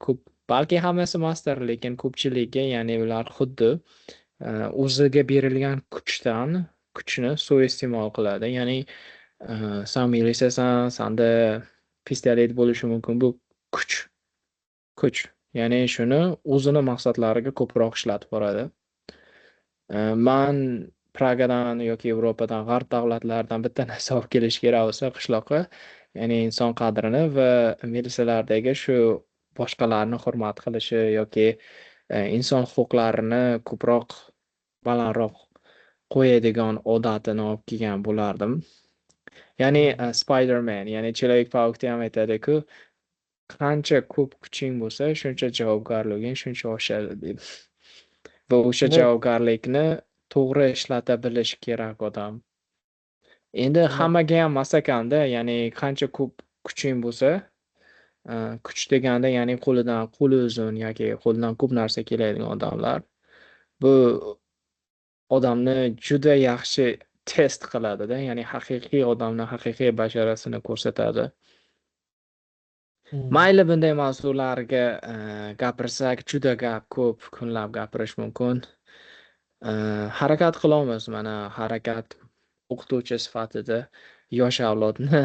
ko'p balki hammasi emasdir, lekin ko'pchiligi ya'ni ular xuddi o'ziga berilgan kuchni suiiste'mol qiladi. Ya'ni san militsiyasan, sanda pistolet bo'lishi mumkin. Bu kuch, kuch. Ya'ni shuni o'zini maqsadlariga ko'proq ishlatib boradi. Man Pragadan yoki Yevropadan, g'arb davlatlaridan bitta narsa olib kelish kerak bo'lsa qishloqqa, ya'ni inson qadrini va militsiyalardagi shu boshqalarni hurmat qilishi yoki inson huquqlarini ko'proq balandroq qo'yadigan odatini olib kelgan bo'lardim. Ya'ni Spider-Man, ya'ni Человек-pavukda ham aytadi-ku, qancha ko'p kuching bo'lsa, shuncha javobgarliging shuncha oshadi deb. Va o'sha Shunday, javobgarlikni to'g'ri ishlata bilish kerak odam. Endi shunday. hammaga ham emas ekanda, ya'ni qancha ko'p kuching bo'lsa, kuch deganda ya'ni qo'li uzun yoki qo'lidan ko'p narsa keladigan odamlar bu odamni juda yaxshi test qiladida, ya'ni haqiqiy odamni haqiqiy basharasini ko'rsatadi. Hmm. Mayli bunday mavzularga gapirsak, juda ko'p kunlab gapirish mumkin. Harakat qilamiz, mana harakat o'qituvchi sifatida yosh avlodni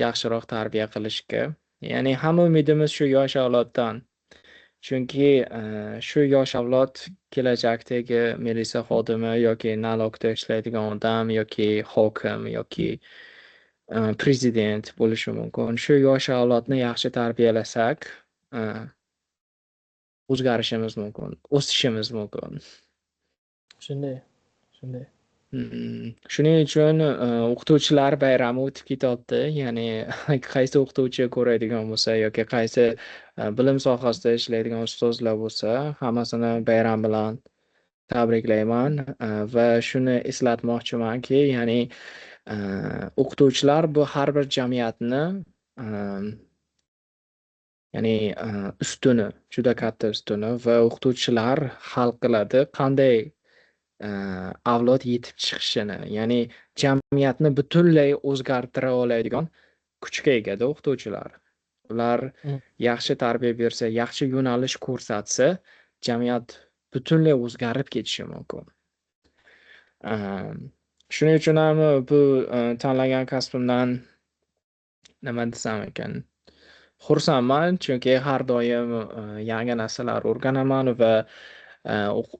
yaxshiroq tarbiya qilishga. Ya'ni hamma umidimiz shu yosh avloddan. Chunki shu yosh avlod kelajakdagi militsiya xodimi yoki nalogda ishlaydigan odam yoki hokim yoki prezident bo'lishi mumkin. Shu yosh avlodni yaxshi tarbiyalasak, o'zgarishimiz mumkin, o'sishimiz mumkin. Shunday, shunday. Shuning uchun o'qituvchilar bayrami o'tib ketyapti. Ya'ni qaysi o'qituvchi ko'radigan bo'lsa yoki qaysi bilim sohasida ishlaydigan ustozlar bo'lsa, hammasini bayram bilan tabriklayman va shuni eslatmoqchimanki, ya'ni o'qituvchilar bu har bir jamiyatni ya'ni ustuni, juda katta ustuni va o'qituvchilar hal qiladi qanday avlod yetib chiqishini, ya'ni jamiyatni butunlay o'zgartira oladigan kuchga egada o'qituvchilar. Ular Hmm. yaxshi tarbiya bersa, yaxshi yo'nalish ko'rsatsa, jamiyat butunlay o'zgarib ketishi mumkin. Shuning uchun ham bu tanlagan kasbimdan nima desam ekan, xursandman, chunki har doim yangi narsalar o'rganaman va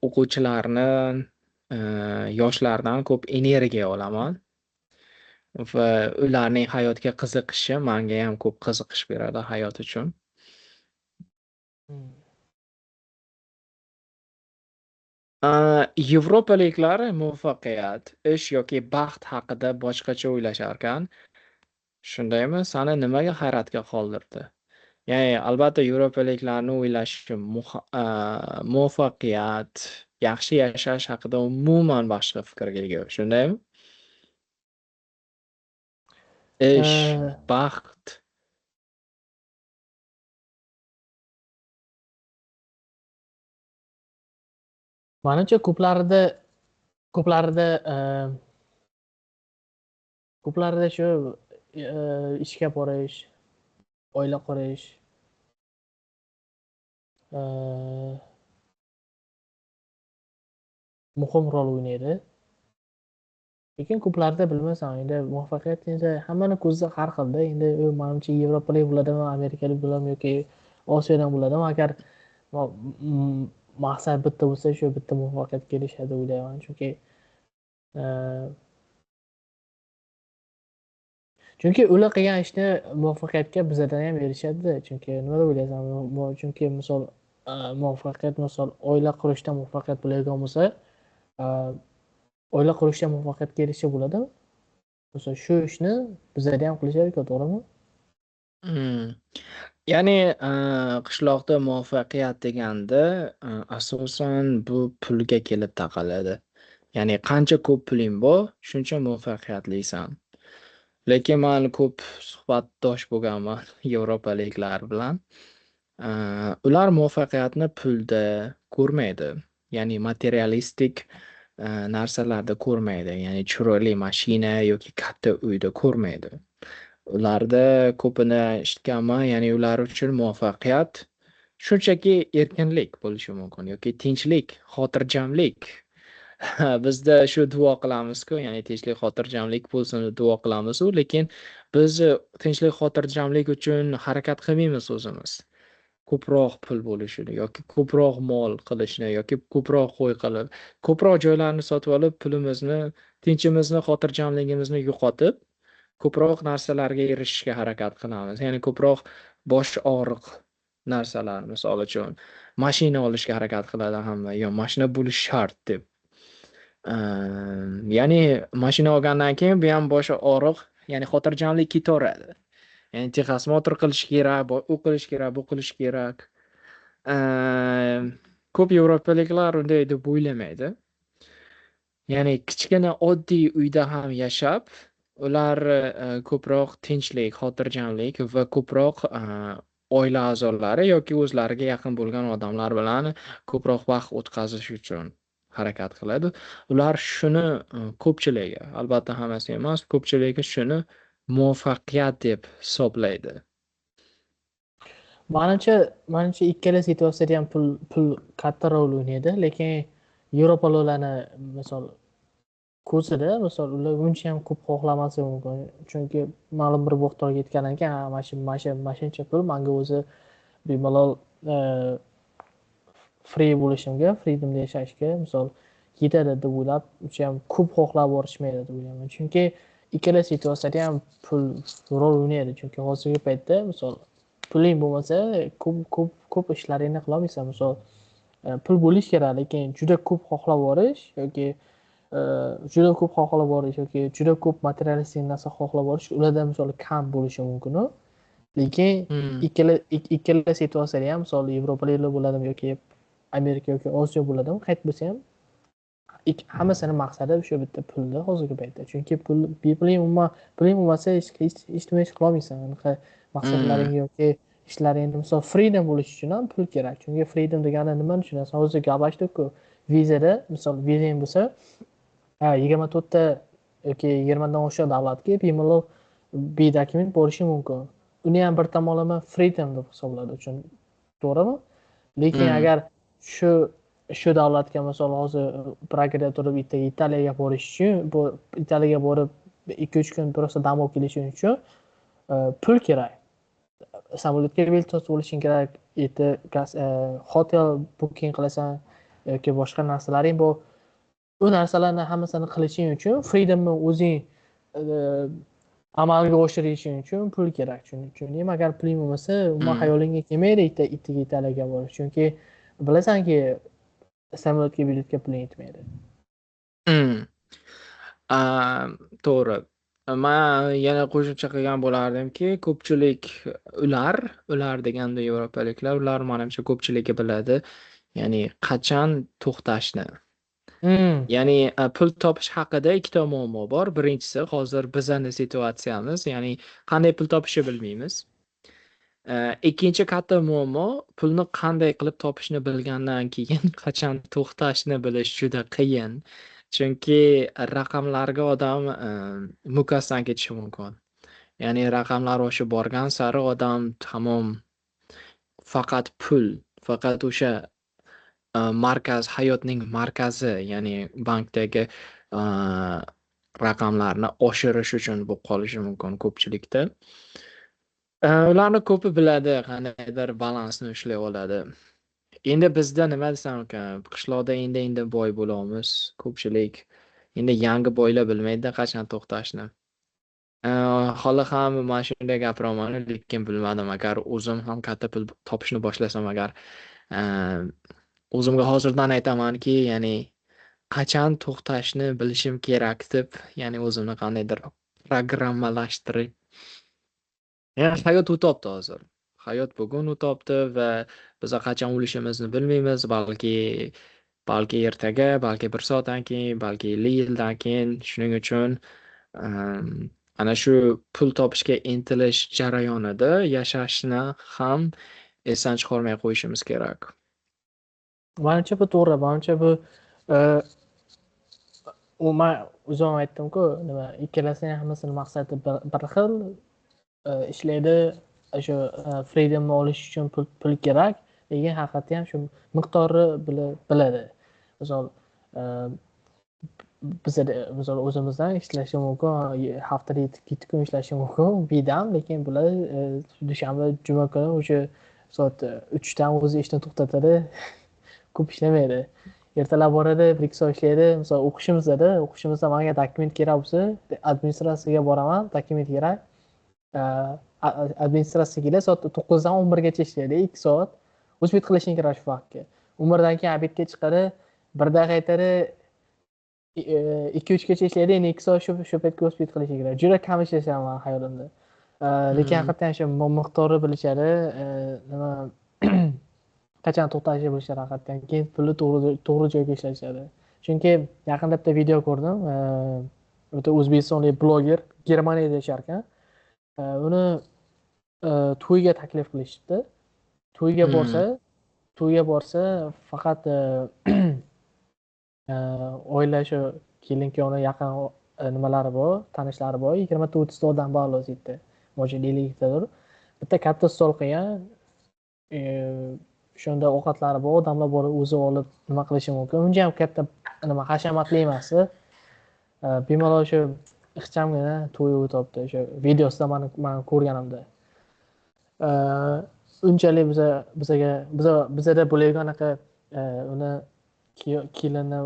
o'quvchilarni yoshlardan ko'p energiya olaman va ularning hayotga qiziqishi menga ham ko'p qiziqish beradi hayot uchun. Hmm. Yevropaliklar muvaffaqiyat, ish yoki baxt haqida boshqacha o'ylasharkan, shundaymi? Sani nimaga hayratga qoldirdi? Ya'ni albatta yevropaliklarni o'ylashi muvaffaqiyat, yaxshi yashash haqida umuman boshqa fikrga ega, shundaymi? Ish, Eh, baxt. Manimcha ko'plarida eh, ko'plarida shu ishga borish, oila qurish, eh, muhim rol o'ynaydi. Lekin ko'plarida bilmasam, endi muvaffaqiyat endi hammani ko'zida har xilda. Endi u manimcha yevropalik bo'ladimi, amerikalik bo'ladimi yoki osiyodan bo'ladimi, agar maqsad bitta bo'lsa, shu bitta muvaffaqiyatga erishadi o'ylayman. Chunki ular qilgan ishni muvaffaqiyatga bizlardan ham erishadi. Chunki nima deb o'ylaysan? Chunki misol muvaffaqiyat, misol oila qurishda muvaffaqiyat bo'ladigan bo'lsa, oila qurishda muvaffaqiyatga erishsa bo'ladimi? Misol shu ishni bizlarda ham qilishadi, to'g'rimi? Hmm. Ya'ni qishloqda muvaffaqiyat deganda asosan bu pulga kelib taqaladi. Ya'ni qancha ko'p puling bor, shuncha muvaffaqiyatlisan. Lekin man ko'p suhbatdosh bo'lganman yevropaliklar bilan. Ular muvaffaqiyatni pulda ko'rmaydi. Ya'ni materialistik narsalarda ko'rmaydi. Ya'ni chiroyli mashina yoki katta uyda ko'rmaydi. Ularda ko'pini eshitganman, ya'ni ular uchun muvaffaqiyat shunchaki erkinlik bo'lishi mumkin yoki tinchlik, xotirjamlik. Bizda shu duo qilamiz-ku, ya'ni tinchlik, xotirjamlik bo'lsin deb duo qilamiz-u, lekin biz tinchlik, xotirjamlik uchun harakat qilmaymiz o'zimiz. Ko'proq pul bo'lishini yoki ko'proq mol qilishni yoki ko'proq qo'y qilib, ko'proq joylarni sotib olib, pulimizni, tinchimizni, xotirjamligimizni yo'qotib, ko'proq narsalarga erishishga harakat qilamiz. Ya'ni ko'proq bosh og'riq narsalar, misol uchun mashina olishga harakat qiladi hamma, yo mashina bo'lishi shart deb. Ya'ni mashina olgandan keyin bu ham boshi og'riq, ya'ni xotirjamlik ketaveradi. Ya'ni texosмотр qilish kerak, u qilish kerak, bu qilish kerak. Ko'p yevropaliklar unday deb o'ylamaydi. Ya'ni kichkina oddiy uyda ham yashab, ular ko'proq tinchlik, xotirjamlik va ko'proq oila a'zolari yoki o'zlariga yaqin bo'lgan odamlar bilan ko'proq vaqt o'tkazish uchun harakat qiladi. Ular shuni ko'pchiligi, albatta hammasi emas, ko'pchiligi shuni muvaffaqiyat deb hisoblaydi. Manimcha ikkala situatsiyada ham pul katta rol o'ynaydi, lekin yevropaliklarni misol ko'zida misol ular uncha ham ko'p xohlamasligi mumkin, chunki ma'lum bir miqdorga yetgandan keyin mana shuncha pul manga o'zi bemalol free bo'lishimga, freedomda yashashga misol yetadi deb o'ylab uncha ham ko'p xohlab yuborishmaydi deb o'ylayman, chunki ikkala situatsiyada ham pul rol o'ynaydi, chunki hozirgi paytda misol puling bo'lmasa ko'p ishlaringni qilolmaysan. Misol pul bo'lishi kerak, lekin juda ko'p xohlab yuborish yoki juda ko'p materialistik narsa xohlab yuborish ularda misol kam bo'lishi mumkin. Lekin ikkala situatsiyada ham misol yevropaliklar bo'ladimi yoki Amerika yoki Osiyo bo'ladimi, qayt bo'lsa ham hammasini maqsadi o'sha bitta pulda hozirgi paytda, chunki puling bo'lmasa hech nima qilolmaysan. Maqsadlaring yoki ishlaringni misol freedom bo'lish uchun ham pul kerak, chunki freedom degani nimani tushunasiz? Hozir gaplashdik-ku, vizada misol vizang bo'lsa 24 yoki 20 dan oshiq davlatga bemalol bedokument borishi mumkin. Uni ham bir tomonlama freedom deb hisobladi uchun, to'g'rimi? Lekin agar shu davlatga misol hozir Pragada turib Italiyaga borish uchun, Italiyaga borib 2-3 kun просто dam olib kelish uchun pul kerak. Samolyotga bilet sotib olishing kerak, hotel booking qilasan yoki boshqa narsalaring bor. Bu narsalarni hammasini qilishing uchun freedomni o'zing amalga oshirishing uchun pul kerak. Chunki agar puling bo'lmasa, umuman xayolingga kelmaydi Italiyaga borish, chunki bilasanki samolyotga biletga puling yetmaydi. To'g'ri. Men yana qo'shimcha qilgan bo'lardimki, ko'pchilik ular deganda yevropaliklar, ular menimcha ko'pchiligi biladi, ya'ni qachon to'xtashni. Ya'ni pul topish haqida ikkita muammo bor. Birinchisi, hozir bizning situatsiyamiz, ya'ni qanday pul topishni bilmaymiz. Ikkinchi katta muammo, pulni qanday qilib topishni bilgandan keyin qachon to'xtashni bilish juda qiyin. Chunki raqamlarga odam mukasdan ketishi mumkin. Ya'ni raqamlar oshib borgan sari odam tamom faqat o'sha markaz, hayotning markazi, ya'ni bankdagi raqamlarni oshirish uchun bo'lib qolishi mumkin ko'pchilikda. Ularni ko'pi biladi, qandaydir balansni ushlay oladi. Endi bizda nima desam ekan, qishloqda endi boy bo'lamiz, ko'pchilik. Endi yangi boylar bilmaydi qachon to'xtashni. Hali ham men shunday gapiraman, lekin bilmadim. Agar o'zim ham katta pul topishni boshlasam, agar o'zimga hozirdan aytamanki, ya'ni qachon to'xtashni bilishim kerak deb, ya'ni o'zimni qandaydir programmalashtirib. Yani hayot o'topti hozir. Hayot bugun o'topti va biza qachon o'lishimizni bilmaymiz. Balki ertaga, balki bir soatdan keyin, balki 50 yildan keyin. Shuning uchun am, ana shu pul topishga intilish jarayonida yashashni ham esdan chiqarmay qo'yishimiz kerak. Manimcha bu to'g'ri. Manimcha bu e, man o'zim aytdim-ku, nima ikkalasining hammasini maqsadi bir xil. Ishlaydi, o'sha freedomni olish uchun pul kerak, lekin haqiqatda ham shu miqdorni biladi. Misol misol o'zimizdan ishlashi mumkin, haftada 7 kun ishlashi mumkin bedam, lekin bular dushanba juma kuni o'sha soat 3dan o'zi ishni to'xtatadi. Ko'p ishlamaydi. Ertalab boradi, 1-2 soat ishlaydi. Misol o'qishimizda menga dokument kerak bo'lsa, administratsiyaga boraman, dokument kerak. Administratsiya keladi, soat 9dan 11gacha ishlaydi, 2 soat. O'zbek qilishing kerak shu vaqtga. 11dan keyin obedga chiqadi, 1da qaytadi, 2-3gacha ishlaydi, endi 2 soat shu paytga o'zbek qilishing kerak. Juda kam ishlashaman hayotimda. Lekin haqiqatan shu miqdorni bilishadi, nima qachon to'xtashni bilishadi haqiqatan. Keyin pulni to'g'ri joyga ishlatishadi. Chunki yaqinda bitta video ko'rdim. O'ta o'zbekistonlik bloger Germaniyada yashar ekan. Uni to'yga taklif qilishdi. To'yga borsa faqat oila shu kelin-kuyovning yaqin nimalari bor, tanishlari bor, 20-30 ta odam bor o'zida. Mo'sha 50 tadir. Bitta katta stol qilgan. Shunda ovqatlari bor, odamlar borib o'zi olib nima qilishi mumkin. Uncha ham katta nima hashamatli emas. Bemalol shu ixchamgina to'y o'tibdi. O'sha videosida men ko'rganimda. Unchalik bizada bo'lgan anaqa uni kelinni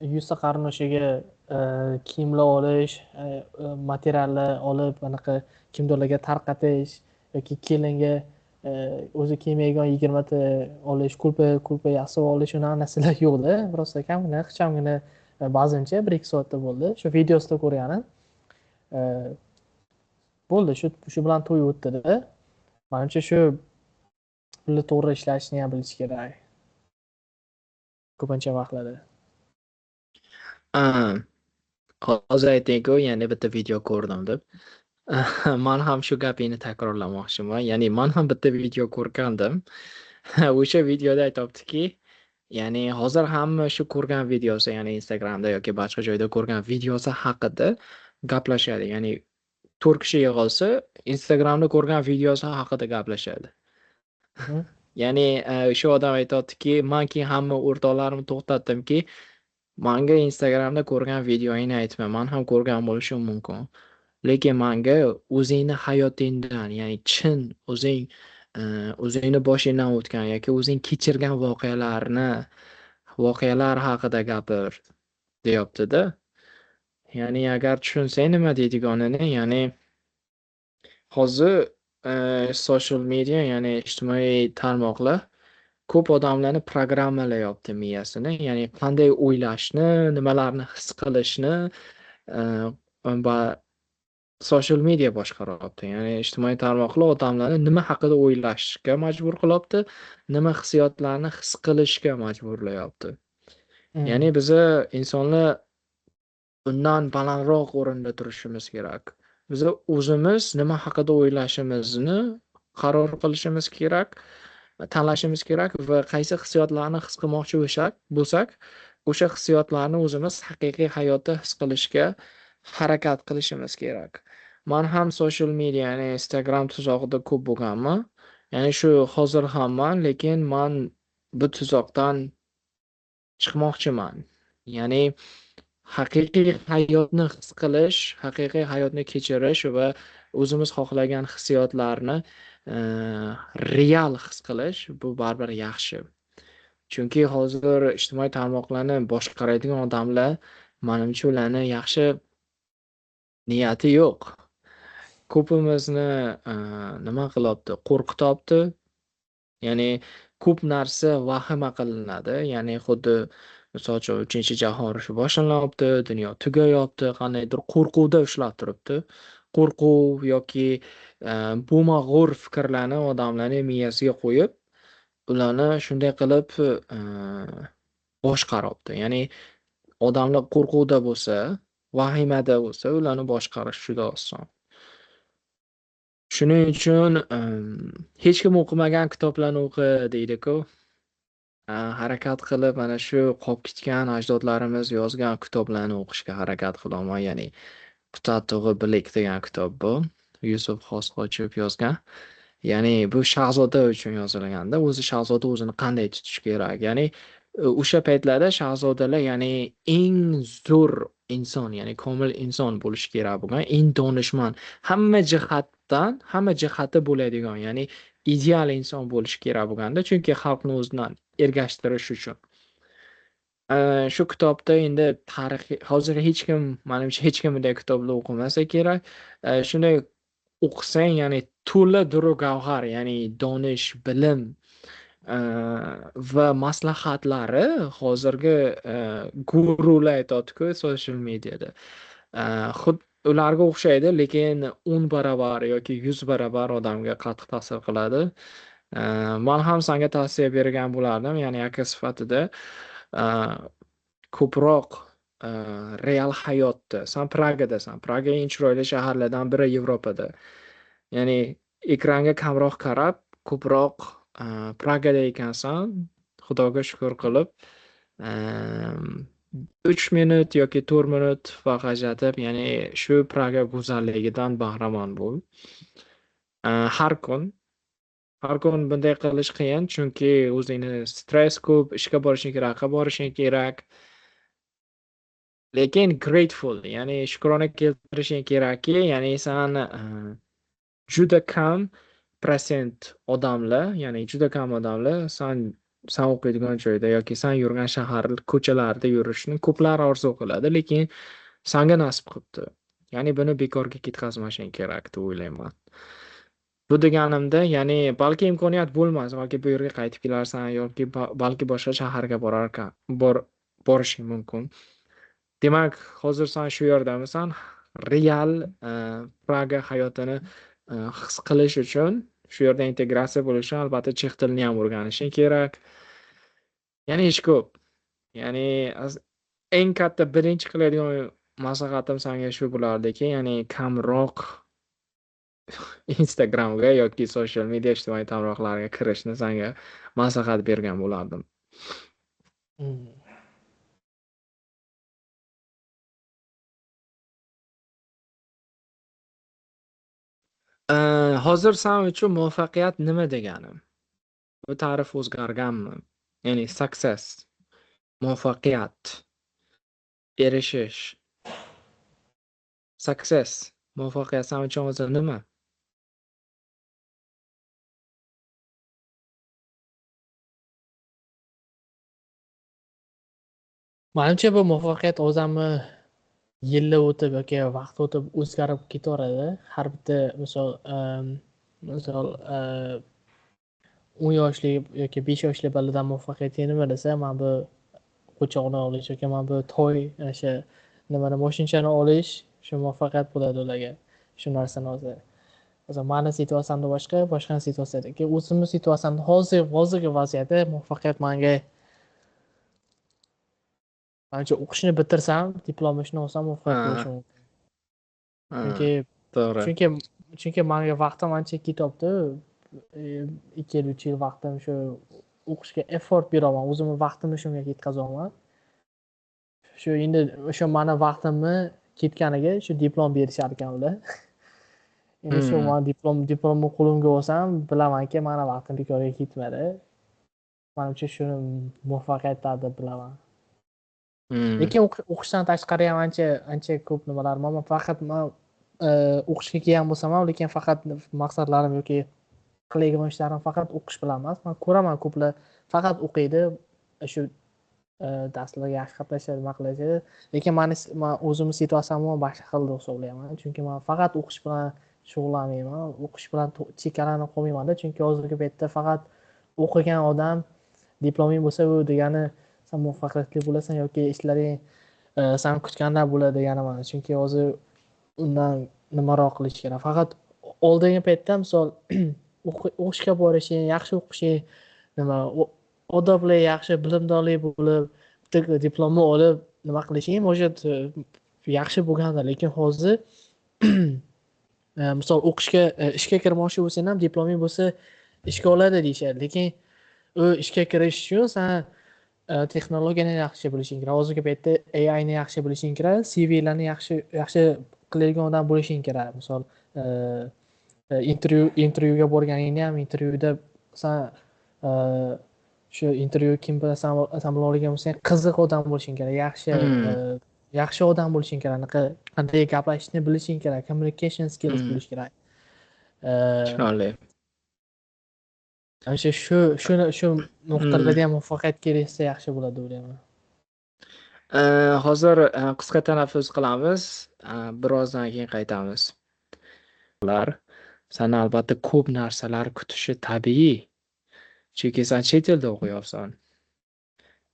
100 ta qarindoshga kiyimlar olish, materiallar olib anaqa kimlarga tarqatish yoki kelinga o'zi kiymaydigan 20 ta olish, kulpa yasab olish, unaqa narsalar yo'qda. Просто kamgina, ixchamgina ba'zancha 1-2 soatda bo'ldi. Shu videosida ko'rganim. Bo'ldi, shu bilan to'y o'tdi-da. Menimcha shu pulni to'g'ri ishlashni ham bilish kerak. Ko'pincha vaqtlarda. Hozir aytding-ku, ya'ni bitta video ko'rdim deb. Men ham shu gapingni takrorlamoqchiman. Ya'ni men ham bitta video ko'rgandim. O'sha videoda aytibdiki, ya'ni hozir hamma shu ko'rgan videosi, ya'ni Instagramda yoki boshqa joyda ko'rgan videosi haqida gaplashadi. Ya'ni 4 kishi yig'ilsa, Instagramda ko'rgan videosi haqida gaplashadi. Ya'ni shu odam aytibdiki, menki hamma o'rtoqlarimni to'xtatdimki, menga Instagramda ko'rgan videoingni aytma, men ham ko'rgan bo'lishim mumkin. Lekin menga o'zingni hayotingdan, ya'ni chin o'zingni boshingdan o'tgan yoki o'zing kechirgan voqealar haqida gapir, deyapti-da. Ya'ni agar tushunsang nima deydiganini, ya'ni hozir social media, ya'ni ijtimoiy tarmoqlar ko'p odamlarni programmalayapti miyasini, ya'ni qanday o'ylashni, nimalarni his qilishni va social media boshqaryapti. Ya'ni ijtimoiy tarmoqlar odamlarni nima haqida o'ylashga majbur qilyapti, nima hissiyotlarni his qilishga majburlayapti. Ya'ni biza insonlar bundan balandroq o'rinda turishimiz kerak. Biza o'zimiz nima haqida o'ylashimizni qaror qilishimiz kerak, tanlashimiz kerak va qaysi hissiyotlarni his qilmoqchi bo'lsak, o'sha hissiyotlarni o'zimiz haqiqiy hayotda his qilishga harakat qilishimiz kerak. Men ham social media, ya'ni Instagram tuzog'ida ko'p bo'lganman. Ya'ni shu hozir hamman, lekin men bu tuzoqdan chiqmoqchiman. Ya'ni haqiqiy hayotni his qilish, haqiqiy hayotni kechirish va o'zimiz xohlagan hissiyotlarni real his qilish bu baribir yaxshi. Chunki hozir ijtimoiy tarmoqlarni boshqaradigan odamlar, menimcha ularni yaxshi niyati yo'q. Ko'pimizni nima qilyapti? Qo'rqityapti. Ya'ni ko'p narsa vahima qilinadi. Ya'ni xuddi Misol uchun 3-jahon urushi boshlanyapti, dunyo tugayapti, qandaydir qo'rquvda ushlab turibdi. Qo'rquv yoki bo'mag'ur fikrlarni odamlarning miyasiga qo'yib, ularni shunday qilib boshqaryapti. Ya'ni odamlar qo'rquvda bo'lsa, vahimada bo'lsa, ularni boshqarish juda oson. Shuning uchun hech kim o'qimagan kitoblarni o'qi deydi-ku. Harakat qilib mana shu qolib ketgan ajdodlarimiz yozgan kitoblarni o'qishga harakat qilaman. Ya'ni Qutat tug'i bilik degan kitob bu. Yusuf Xosqochiyev yozgan. Ya'ni bu shahzoda uchun yozilganda, o'zi shahzoda o'zini qanday tutish kerak? Ya'ni o'sha paytlarda shahzodalar ya'ni eng zo'r inson, ya'ni komil inson bo'lishi kerak bo'lgan, eng donishmand, hamma jihati bo'ladigan, ya'ni ideal inson bo'lishi kerak bo'lganda, chunki xalqni o'zidan ergashtirish uchun. Shu kitobda endi tarixiy hozir hech kim, menimcha hech kim bunday kitobni o'qimasa kerak. Shunday o'qisang, ya'ni to'la duru gavhar, ya'ni donish, bilim va maslahatlari hozirgi gurular aytadi-ku social mediada. Ularga o'xshaydi, lekin 10 barobar yoki 100 barobar odamga qattiq ta'sir qiladi. Men ham senga tavsiya bergan bo'lardim, ya'ni aka sifatida ko'proq real hayotda, sen Pragadasan. Praga eng chiroyli shaharlardan biri Yevropada. Ya'ni ekranga kamroq qarab, ko'proq Pragada ekansan, Xudoga shukr qilib, 3 minut yoki 4 minut vaqt ajratib, ya'ni shu Praga go'zalligidan bahramand bo'l. Har kun bunday qilish qiyin, chunki o'zingni stress ko'p, ishga borishing kerak, qayerga borishing kerak. Lekin grateful, ya'ni shukrona keltirishing kerakki, ya'ni san juda kam prosent odamlar, ya'ni juda kam odamlar san o'qiydigan joyda yoki san yurgan shahar ko'chalarida yurishni ko'plar orzu qiladi, lekin sanga nasib qilibdi. Ya'ni buni bekorga ketkazmashing kerak deb o'ylayman. Bu deganimda, ya'ni balki imkoniyat bo'lmas, balki bu yerga qaytib kelarsan yoki balki boshqa shaharga borishing mumkin. Demak, hozir sen shu yerdamisan, real Praga hayotini his qilish uchun, shu yerda integratsiya bo'lish uchun albatta chet tilini ham o'rganishing kerak. Ya'ni ish ko'p. Ya'ni eng katta birinchi qiladigan maslahatim senga shu bo'lardiki, ya'ni kamroq Instagramga yoki social media ijtimoiy tarmoqlarga kirishni senga maslahat bergan bo'lardim. Hozir sen uchun muvaffaqiyat nima deganim? Bu ta'rif o'zgarganmi? Ya'ni success, muvaffaqiyat, erishish. Success, muvaffaqiyat sen uchun hozir nima? Menimcha bu muvaffaqiyat odamni yillar o'tib yoki vaqt o'tib o'zgarib ketaveradi. Har bitta misol 10 yoshli yoki 5 yoshli boladan muvaffaqiyat nima desa, men bu qo'choqni olish yoki men bu toy o'sha nimani moshinchani olish shu muvaffaqiyat bo'ladi ularga. Shu narsani hozir mani situatsiyamda boshqa situatsiyada. O'zimni situatsiyamda hozirgi vaziyatda muvaffaqiyat menimcha o'qishni bitirsam, diplomimni olsam muvaffaqiyat bo'lishim mumkin. To'g'ri. Chunki menga vaqtim ancha ketyapti. 2 yil 3 yil vaqtim shu o'qishga effort beraman, o'zimni vaqtimni shunga ketkazyapman. Shu endi o'sha meni vaqtimni ketganiga shu diplom berishar ekan ular. Endi shu men diplomni qo'limga olsam, bilamanki meni vaqtim bekorga ketmadi. Menimcha shuni muvaffaqiyat deb bilaman. Lekin o'qishdan tashqari ham ancha ko'p nimalar. Men faqat o'qishga kelgan bo'lsam ham, lekin faqat maqsadlarim yoki qilayotgan ishlarim faqat o'qish bilan emas. Men ko'raman ko'plar faqat o'qiydi, shu darslarga yaxshi qatnashadi, nima qiladi. Lekin men o'zimning situatsiyamni boshqa xil deb hisoblayman. Chunki men faqat o'qish bilan shug'ullanmayman. O'qish bilan cheklanib qolmayman-da, chunki hozirgi paytda faqat o'qigan odam diploming bo'lsa, u degani san muvaffaqiyatli bo'lasan yoki ishlaring san kutgandan bo'ladi deganaman. Chunki hozir undan nimaroq qilish kerak. Faqat oldingi paytda misol o'qishga borishing, yaxshi o'qishing, nima odobli, yaxshi bilimdonlik bo'lib, bitta diplomni olib nima qilishing o'sha yaxshi bo'lganda, lekin hozir misol o'qishga ishga kirmoqchi bo'lsang ham diploming bo'lsa ishga oladi deyishadi, lekin u ishga kirish uchun san texnologiyani yaxshi bilishing kerak. Hozirgi paytda AI ni yaxshi bilishing kerak, CVlarni yaxshi qiladigan odam bo'lishing kerak. Misol intervyuga borganingda ham intervyuda san shu intervyu kim bilan san bilan olgan bo'lsang qiziq odam bo'lishing kerak, yaxshi odam bo'lishing kerak, qanday gaplashishni bilishing kerak, communication skills bo'lish kerak. Tushunarli. Shu nuqtalarda ham muvaffaqiyatga erishsa yaxshi bo'ladi deb o'ylayman. Hozir qisqa tanaffus qilamiz, birozdan keyin qaytamiz. Ular sana albatta ko'p narsalar kutishi tabiiy. Chunki sen chet elda o'qiyapsan.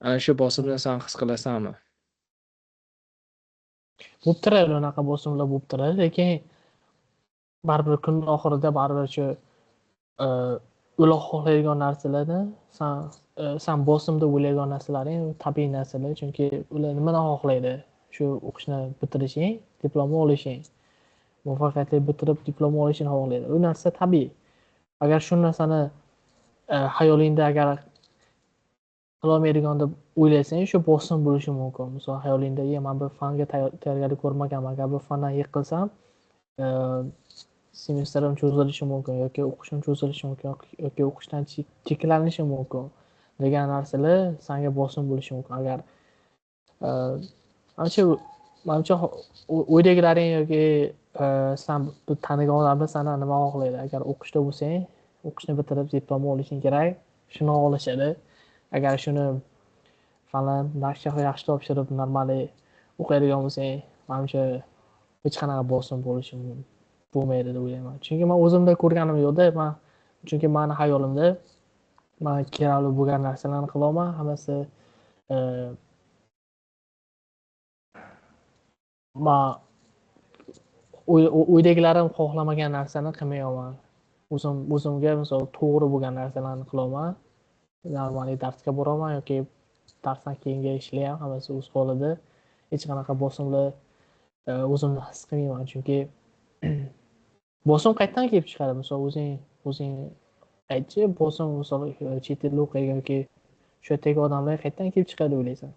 Ana shu bosimni sen his qilasanmi? Bo'lib turadi, unaqa bosimlar bo'lib turadi, lekin baribir kun oxirida baribir shu ular xohlaydigan narsalarni san bosimda o'ylaydigan narsalaring tabiiy narsalar, chunki ular nimadan xohlaydi? Shu o'qishni bitirishing, diplomni olishing, muvaffaqiyatli bitirib diplomni olishini xohlaydi. U narsa tabiiy. Agar shu narsani hayolingda agar qilolmaydigan deb o'ylasang, shu bosim bo'lishi mumkin. Misol hayolingda, men bir fanga tayyorgarlik ko'rmaganman, agar bir fandan yiqilsam, semestrim cho'zilishi mumkin yoki o'qishim cho'zilishi mumkin yoki o'qishdan cheklanishim mumkin degan narsalar senga bosim bo'lishi mumkin. Agar manimcha o'ydagilaring yoki sen tanigan odamlar sandan nima xohlaydi? Agar o'qishda bo'lsang, o'qishni bitirib diplomni olishing kerak, shuni olishadi. Agar shuni falan yaxshi topshirib normali o'qiydigan bo'lsang, menimcha hech qanaqa bosim bo'lishi bo'lmaydi deb o'ylayman. Chunki men o'zimda ko'rganim yo'qda, chunki meni hayolimda men kerakli bo'lgan narsalarni qilaman, hammasi men o'ydagilarim xohlamagan narsani qilmayman. O'zimga misol to'g'ri bo'lgan narsalarni qilaman. Normaliy darsga boraman yoki darsdan keyingi ishlar ham hammasi o'z holida. Hech qanaqa bosimlar o'zimni his qilmayman, chunki bosim qayerdan kelib chiqadi? Misol o'zing aytchi, bosim misol chet elda o'qiydigan yoki shu yerdagi odamlar qayerdan kelib chiqadi o'ylaysan?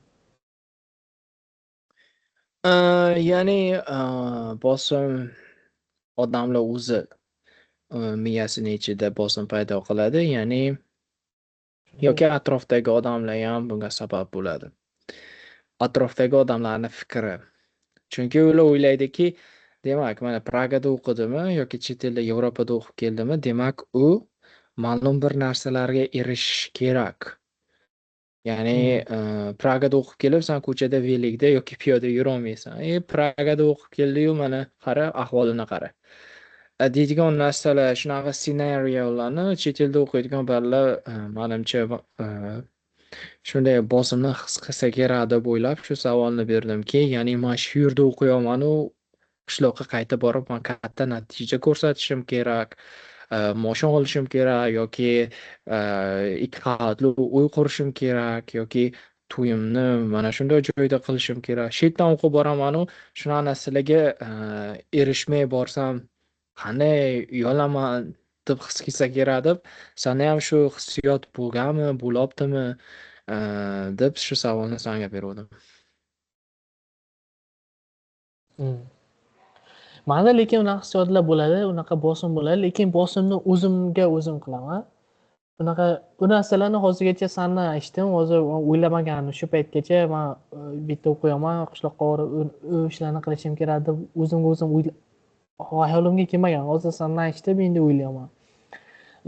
Ya'ni bosim odamlar o'zi miyasini ichida bosim paydo qiladi, ya'ni yoki atrofdagi odamlar ham bunga sabab bo'ladi. Atrofdagi odamlarning fikri. Chunki ular o'ylaydiki, demak, mana Pragada o'qidimi yoki chet elda Yevropada o'qib keldimi, demak u ma'lum bir narsalarga erishish kerak. Ya'ni Pragada o'qib kelib, sen ko'chada velikda yoki piyoda yura olmaysan. Pragada o'qib keldi-yu, mana qara, ahvolini qara. Deydigan narsalar, shunaqa ssenariyolarni chet elda o'qiydigan bolalar menimcha shunday bosimni his qilsa kerak deb o'ylab shu savolni berdimki, ya'ni men shu yerda o'qiyapman-u, qishloqqa qaytib borib men katta natija ko'rsatishim kerak, maosh olishim kerak yoki 2 qavatli uy qurishim kerak yoki to'yimni mana shunday joyda qilishim kerak. Shu yerdan o'qib boraman-u, shunaqa narsalarga erishmay borsam qanday uyalaman deb his qilsa kerak deb, senda ham shu hissiyot bo'lganmi, bo'lyaptimi deb shu savolni senga berdim. Menda lekin unaqa hissiyotlar bo'ladi, unaqa bosim bo'ladi, lekin bosimni o'zimga o'zim qilaman. Unaqa bu narsalarni hozirgacha sandan eshitdim, hozir o'ylamagandim. Shu paytgacha men bitta o'qiyapman, qishloqqa borib u ishlarni qilishim kerak deb o'zimga o'zim hayolimga kelmagan. Hozir sandan eshitib endi o'ylayapman.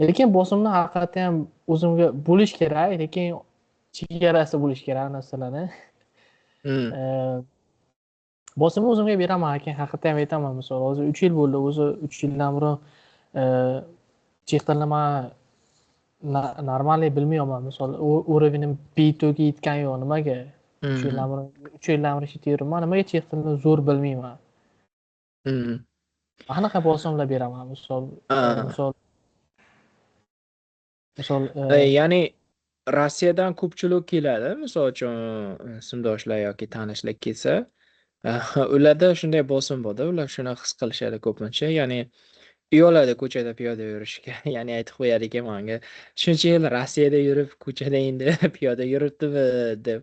Lekin bosimni haqiqatan ham o'zimga bo'lish kerak, lekin chegarasi bo'lish kerak narsalarni. Bosimni o'zimga beraman, lekin haqiqatan ham aytaman, misol hozir 3 yil bo'ldi, o'zi 3 yildan burun chet tilni men Normalniy bilmayapman. Misol уровенim B2ga yetgani yo'q. Nimaga? 3 Hmm. yildan beri 3 yildan beri chet yuribman. Nimaga chet tilini zo'r bilmayman? Hmm. Qanaqa bosimlar beraman? Ah. Misol misol Ya'ni Rossiyadan ko'pchilik keladi, misol uchun sinfdoshlar yoki tanishlar kelsa, ularda shunday bosim borda, ular shuni his qilishadi ko'pincha. Ya'ni uyaladi ko'chada piyoda yurishga. Ya'ni aytib qo'yadi ekan menga, shuncha yil Rossiyada yurib, ko'chada endi piyoda yuribdimi deb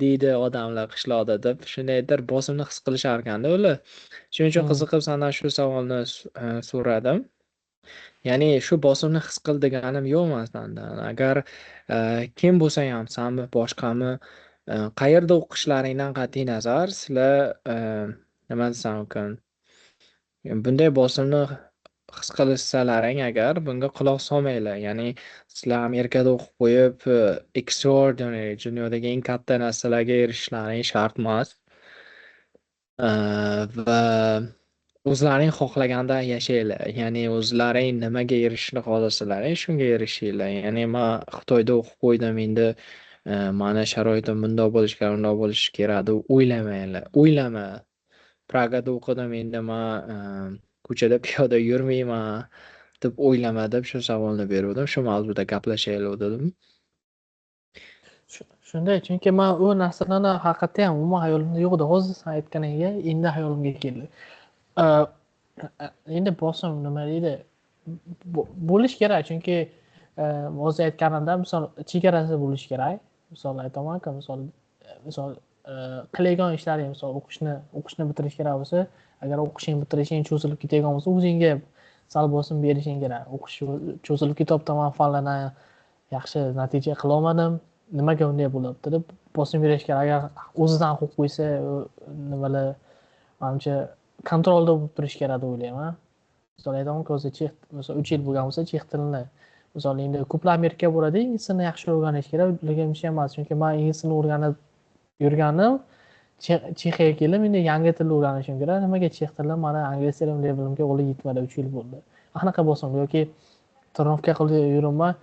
deydi odamlar qishloqda deb, shundaydir bosimni his qilishar ekanda ular. Shuning uchun hmm, qiziqib sandan shu savolni so'radim. Ya'ni shu bosimni his qil deganim yo'q emas sandan. Agar kim bo'lsa ham, sanmi, boshqami, qayerda o'qishlaringdan qat'iy nazar, sizlar nima desam mumkin, bunday bosimni his qilsalaring agar, bunga quloq solmanglar. Ya'ni sizlar Amerikada o'qib qo'yib, extraordinary, dunyodagi eng katta narsalarga erishishlaring shart emas. Va o'zlaring xohlaganday yashanglar. Ya'ni o'zlaring nimaga erishishni xohlasalaring shunga erishinglar. Ya'ni man Xitoyda o'qib qo'ydim, endi mani sharoitim bundoq bo'lishi kerak, undoq bo'lishi kerak deb o'ylamanglar. O'ylama. Pragada o'qidim, endi man ko'chada piyoda yurmayman deb o'ylama deb shu savolni beruvdim. Shu mavzuda gaplashaylik dedim. shunday. Chunki men u narsalarni haqiqatdan ham umuman hayolimda yo'q edi. Hozir sen aytganingga endi hayolimga keldi. Э, endi bosim nima deydi? Bo'lish kerak. Chunki hozir aytganimda misol chegarasi bo'lishi kerak. Misol aytamanku, misol qilayotgan ishlaring, misol o'qishni bitirish kerak bo'lsa, agar o'qishing bitirishing cho'zilib ketadigan bo'lsa, o'zingga sal bosim berishing kerak. O'qish cho'zilib ketyapti, man fanlardan yaxshi natija qilolmadim, nimaga unday bo'lyapti deb bosim berish kerak. Agar o'zidan qo'yib qo'ysa, nimalar manimcha kontrolda bo'lib turish kerak deb o'ylayman. Misol aytamanki, hozir misol 3 yil bo'lgan bo'lsa, chex tilini misol endi ko'plar Amerikaga boradi, ingliz tilini yaxshi o'rganish kerak, lekin uncha emas. Chunki men ingliz tilini o'rganib yurganim, Chexiyaga kelib, endi yangi tilni o'rganishim kerak. Nimaga chex tili mani ingliz tili levelimga hali yetmadi, 3 yil bo'ldi. Qanaqa bo'lsin yoki trenirovka qilib yuribman,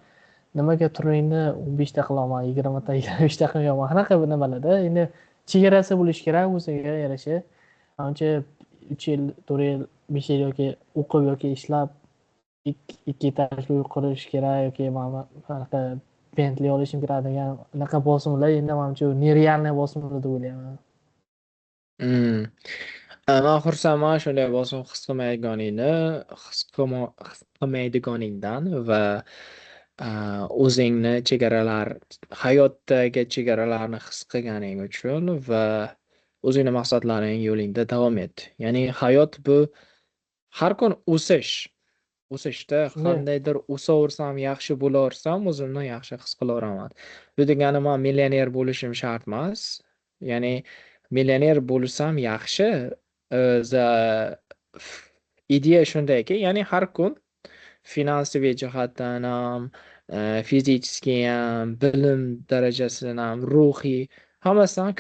nimaga turnirni 15 ta qilaman, 20 ta, 25 ta qilmayapman. Qanaqa nimalarda endi chegarasi bo'lishi kerak o'ziga yarasha. Ancha 3 yil, 4 yil, 5 yil yoki o'qib yoki ishlab ikki etajli uy qurish kerak yoki mana shunaqa Bentley olishim kerak degan unaqa bosimlar endi manimcha nerealniy bosimlar deb o'ylayman. Hmm. Man xursandman shunday bosim his qilmayotganingni, his qilmaydiganingdan va o'zingni hayotdagi chegaralarni his qilganing uchun va o'zingni maqsadlaring yo'lingda davom et. Ya'ni hayot bu har kun o'sish. O'sishda Shunday. qandaydir o'saversam, yaxshi bo'laversam, o'zimni yaxshi his qilaveraman. Bu degani man millioner bo'lishim shart emas. Ya'ni millioner bo'lsam yaxshi. Za ideya shundayki, ya'ni har kun finansiviy jihatdan ham, fizikiy ham, bilim darajasidan ham, ruhiy hammasidan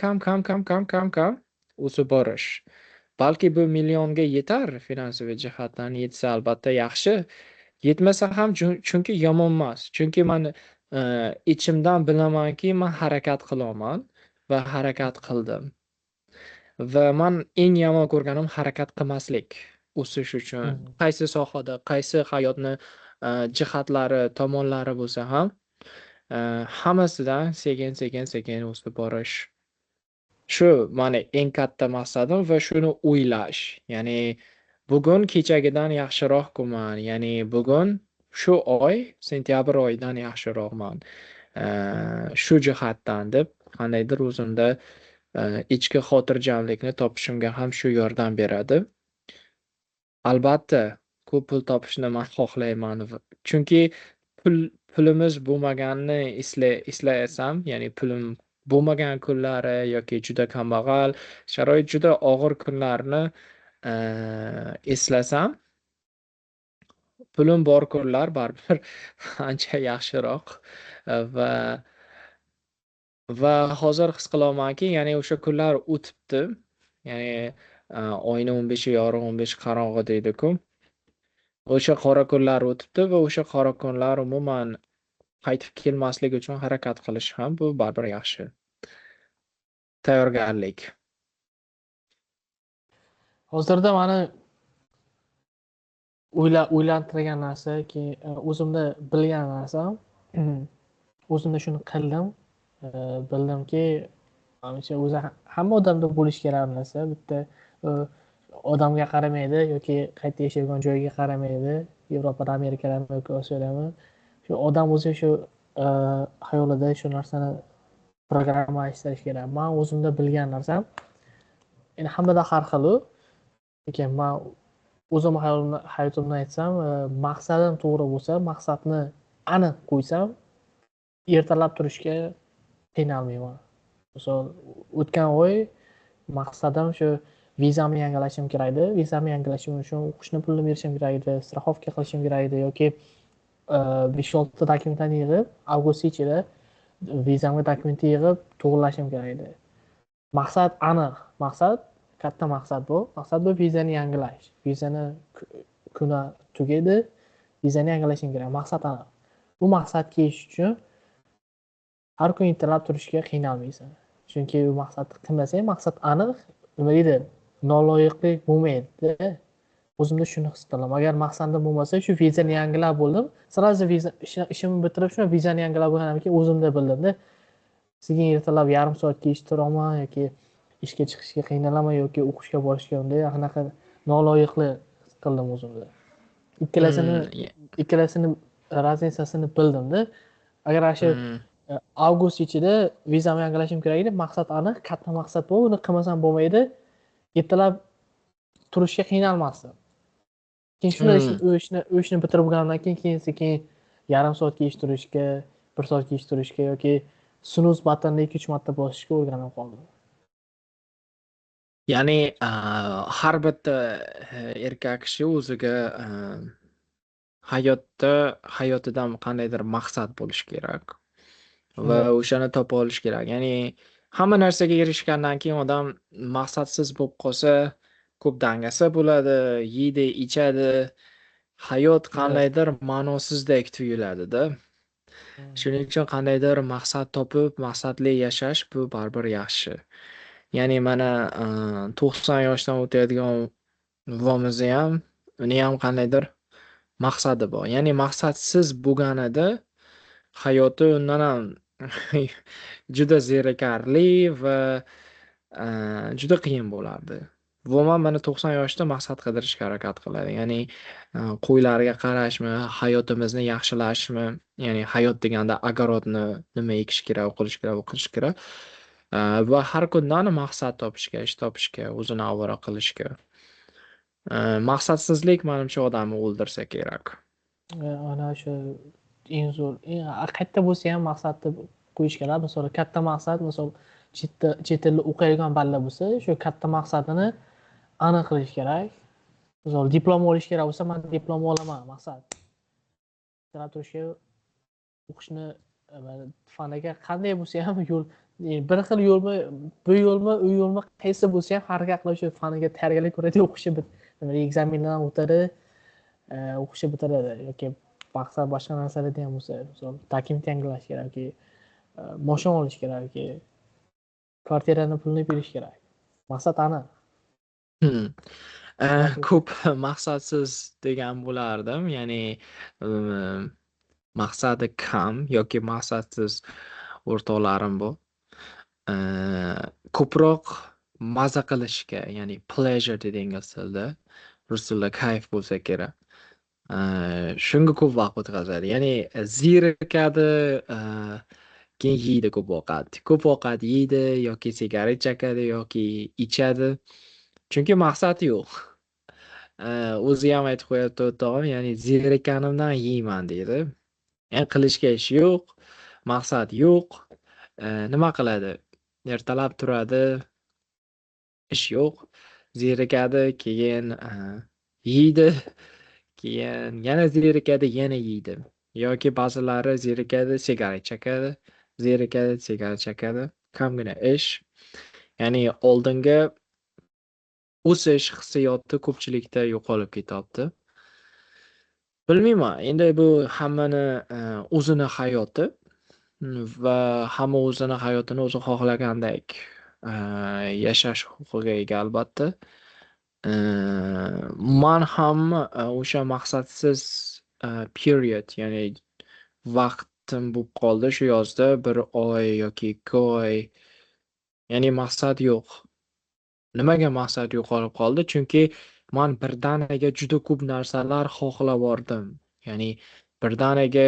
kam o'sib borish. Balki bu millionga yetar, finansiviy jihatdan yetsa albatta yaxshi. Yetmasa ham chunki yomon emas. Chunki man ichimdan bilamanki, man harakat qilaman va harakat qildim. Va man eng yomon ko'rganim harakat qilmaslik. O'sish uchun Mhm. qaysi sohada, qaysi hayotni jihatlari, tomonlari bo'lsa ham, hammasidan sekin o'sib borish. Shu mani eng katta maqsadim va shuni o'ylash. Ya'ni bugun kechagidan yaxshiroqman. Ya'ni bugun shu oy sentyabr oyidan yaxshiroqman. Shu jihatdan deb qandaydir o'zimda ichki xotirjamlikni topishimga ham shu yordam beradi. Albatta, ko'p pul topishni man xohlayman. Chunki pulimiz bo'lmaganini eslasam, ya'ni pulim bo'lmagan kunlari yoki juda kambag'al, sharoit juda og'ir kunlarni eslasam, pulim bor kunlar baribir ancha yaxshiroq va hozir his qilamanki, ya'ni o'sha kunlar o'tibdi. Ya'ni oyni 15-i yorug', 15 qorong'i deydi-ku. O'sha qora kunlar o'tibdi va o'sha qora kunlar umuman qaytib kelmaslik uchun harakat qilish ham bu baribir yaxshi. Tayyorgarlik. Hozirda mani o'ylantirgan narsaki, o'zimda bilgan narsam, o'zimda shuni qildim. Bildimki, manimcha o'zi hamma odamda bo'lishi kerak narsa. Bitta odamga qaramaydi yoki qayerda yashayotgan joyiga qaramaydi. Yevropada, Amerikadami yoki Osiyodami. Shu odam o'zi shu xayolida shu narsani programmalashtirish kerak. Men o'zimda bilgan narsam, endi hammada har xil, lekin men o'zim hayotimdan aytsam, maqsadim to'g'ri bo'lsa, maqsadni aniq qo'ysam, ertalab turishga qiynalmayman. Misol, o'tgan oy maqsadim shu vizamni yangilashim kerak edi. Vizamni yangilashim uchun o'qishni pulini berishim kerak edi, страховка qilishim kerak edi yoki 5-6 dokumentlarni yig'ib, avgust ichida vizamga dokumentni yig'ib to'g'irlashim kerak edi. Maqsad aniq, maqsad katta maqsad bu. Maqsad bu vizani yangilash. Vizani kuni tugaydi, vizani yangilashing kerak. Maqsad aniq. Bu maqsadga yetish uchun har kun ertalab turishga qiynalmaysan. Chunki bu maqsadni qilmasang, maqsad aniq, nima deydi, noloyiqlik bo'lmaydi. O'zimda shuni his qilaman. Agar maqsadim bo'lmasa, shu vizani yangilab bo'ldim, sразу viza ishimni bitirib, shu vizani yangilab bo'lganimdan keyin o'zimda bildim-da. Sekin ertalab yarim soat kechish turaman yoki ishga chiqishga qiynalaman yoki o'qishga borishga unday anaqa noloyiqlik his qildim o'zimda. Ikkalasini razницасini bildimda. Agar shu avgust ichida vizamni yangilashim kerak edi, maqsad aniq, katta maqsad bu, uni qilmasam bo'lmaydi. Ertalab turishga qiynalmasdim. Keyin shunday ishni bitirib bo'lgandan keyin sekin yarim soat kechish turishga, 1 soat kechish turishga yoki snooze buttonini 2-3 marta bosishga o'rganib qoldim. Ya'ni har bitta erkak kishi o'ziga hayotidan qandaydir maqsad bo'lishi kerak va o'shani topa olish kerak. Ya'ni hamma narsaga erishgandan keyin odam maqsadsiz bo'lib qolsa, ko'p dangasa bo'ladi, yeydi, ichadi, hayot qandaydir ma'nosizdek tuyuladi-da. Shuning uchun qandaydir maqsad topib, maqsadli yashash bu baribir yaxshi. Ya'ni mana 90 yoshdan o'tayotgan buvomizni ham, uni ham qandaydir maqsadi bor. Ya'ni maqsadsiz bo'lganida hayoti undan ham juda zerikarli va juda qiyin bo'lardi. Buvim mana 90 yoshda maqsad qidirishga harakat qiladi. Ya'ni qo'ylarga qarashmi, hayotimizni yaxshilashmi, ya'ni hayot deganda agarodni nima ekish kerak, qilish kerak, o'qish kerak va har kundan maqsad topishga, ish topishga, o'zini ovora qilishga. Maqsadsizlik menimcha odamni o'ldirsa kerak. Ana shu eng zo'r, qayerda bo'lsa ham maqsadni qo'yish kerak. Masalan, katta maqsad, masalan, chet elda o'qiydigan balla bo'lsa, shu katta maqsadini aniq qilish kerak. Masalan, diplom olish kerak bo'lsa, men diplom olaman, maqsad. Ertalab turishga, o'qishni faniga qanday bo'lsa ham yo'l, bir xil yo'lmi, bu yo'lmi, u yo'lmi, qaysi bo'lsa ham harakat qilib shu faniga tayyorgarlik ko'radi, o'qishi ekzamindan o'tadi, o'qishi bitiradi yoki maqsad boshqa narsalarda ham bo'lsa, masalan, dokument yangilash kerak yoki mashina olish kerak yoki kvartirani pulini berish kerak. Maqsad aniq. Ko'p maqsadsiz degan bo'lardim. Ya'ni maqsadi kam yoki maqsadsiz o'rtoqlarim bor. Ko'proq maza qilishga, ya'ni pleasure deydi ingliz tilida, rus tilida kayf bo'lsa kerak. Shunga ko'p vaqt o'tkazadi. Ya'ni zerikadi, keyin yeydi ko'p ovqat. Ko'p ovqat yeydi yoki sigaret chekadi yoki ichadi. Chunki maqsadi yo'q. O'zi ham aytib qo'yapti o'rtog'im, ya'ni zerikanimdan yeyman deydi. Ya'ni qilishga ish yo'q, maqsad yo'q. Nima qiladi? Ertalab turadi, ish yo'q, zerikadi, keyin yeydi, keyin yana zerikadi, yana yeydi. Yoki ba'zilari zerikadi, sigaret chekadi, zerikadi, sigaret chekadi. Kamgina ish. Ya'ni oldingi o'sish hissiyoti ko'pchilikda yo'qolib ketyapti. Bilmayman, endi bu hammani o'zini hayoti va hamma o'zini hayotini o'zi xohlagandek yashash huquqiga ega albatta. Man ham o'sha maqsadsiz period, ya'ni vaqtim bo'lib qoldi shu yozda 1 oy yoki 2 oy, ya'ni maqsad yo'q. Nimaga maqsad yo'qolib qoldi? Chunki man birdaniga juda ko'p narsalar xohlab bordim. Ya'ni birdaniga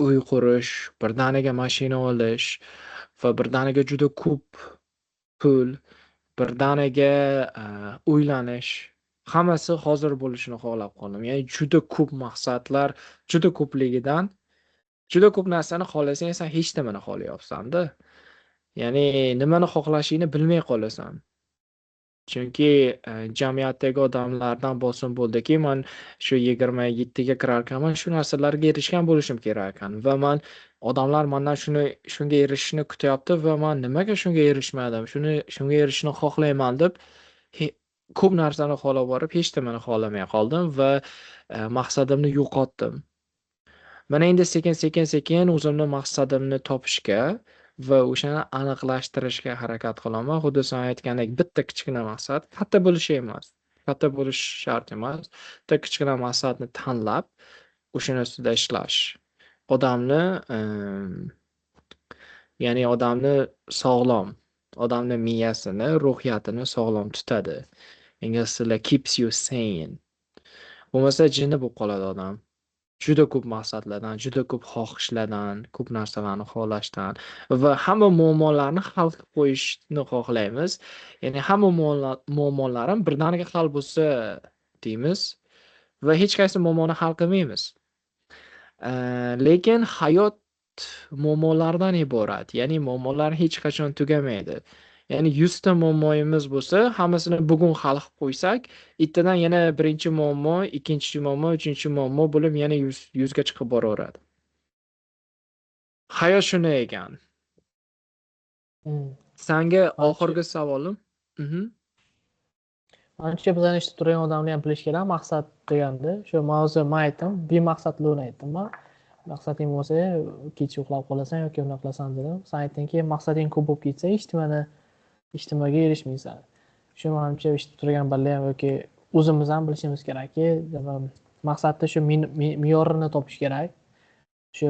uy qurish, birdaniga mashina olish va birdaniga juda ko'p pul, birdaniga uylanish. Hammasi hozir bo'lishini xohlab qoldim. Ya'ni juda ko'p maqsadlar, juda ko'pligidan juda ko'p narsani xohlasang sen hech nimani xohlayapsan-da. Ya'ni nimani xohlashingni bilmay qolasan. Chunki jamiyatdagi odamlardan bosim bo'ldiki, man shu 27ga kirarkanman, shu narsalarga erishgan bo'lishim kerak ekan va odamlar mendan shunga erishishni kutyapti va man nimaga shunga erishmadim, shunga erishishni xohlayman deb he- ko'p narsani xohlab borib, hech nimani xohlamay qoldim va maqsadimni yo'qotdim. Mana endi sekin o'zimni maqsadimni topishga va o'shani aniqlashtirishga harakat qilaman. Xuddi sen aytgandek bitta kichkina maqsad, katta bo'lishi emas. Katta bo'lish shart emas. Bitta kichkina maqsadni tanlab, o'shani ustida ishlash. Odamni, ya'ni odamni sog'lom, odamni miyasini, ruhiyatini sog'lom tutadi. Ingliz tilida keeps you sane. Bo'lmasa jinni bo'lib qoladi odam. Juda ko'p maqsadlardan, juda ko'p xohishlardan, ko'p narsalarni xohlashdan va hamma muammolarni hal qilib qo'yishni xohlaymiz. Ya'ni hamma muammolarim birdaniga hal bo'lsa deymiz va hech qaysi muammoni hal qilmaymiz. Lekin hayot muammolardan iborat. Ya'ni muammolar hech qachon tugamaydi. Ya'ni 100 ta muammoyimiz bo'lsa, hammasini bugun hal qilib qo'ysak, ertadan yana birinchi muammo, ikkinchi muammo, uchinchi muammo bo'lib yana 100 ga chiqib boraveradi. Hayot shunday ekan. Hmm. Sanga Manimcha oxirgi savolim. manimcha bizani eshitib turgan odamlar ham bilishi kerak maqsad deganda shu mavzu man aytdim bemaqsadlikni aytdim man maqsading bo'lsa kecha uxlab qolasan yoki unaqa qilasan dedim sen aytdingki maqsading ko'p bo'lib ketsa hech nimaga erishmaysan shu manimcha eshitib turgan bolalar ham yoki o'zimiz ham bilishimiz kerakki maqsadni shu me'yorini topish kerak shu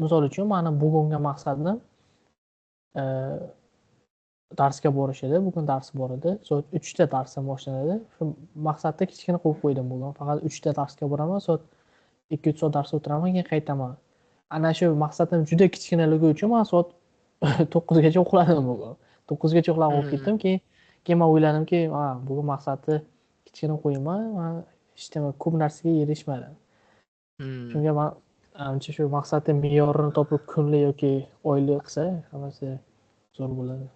misol uchun mani bugungi maqsadim darsga borish edi bugun dars bor edi soat 3da darsdan boshlanadi shu maqsadni kichkina qo'yib qo'ydim bugun faqat 3da darsga boraman soat 2-3 soat darsda o'tiraman keyin qaytaman ana shu maqsadim juda kichkinaligi uchun man soat 9gacha uxladim bugun 9gacha uxlab qolib ketdim keyin man o'yladimki bugun maqsadni kichkina qo'yman man hech nima ko'p narsaga erishmadim shunga man ancha shu maqsadni me'yorini topib kunlik yoki oylik qilsa hammasi zo'r bo'ladi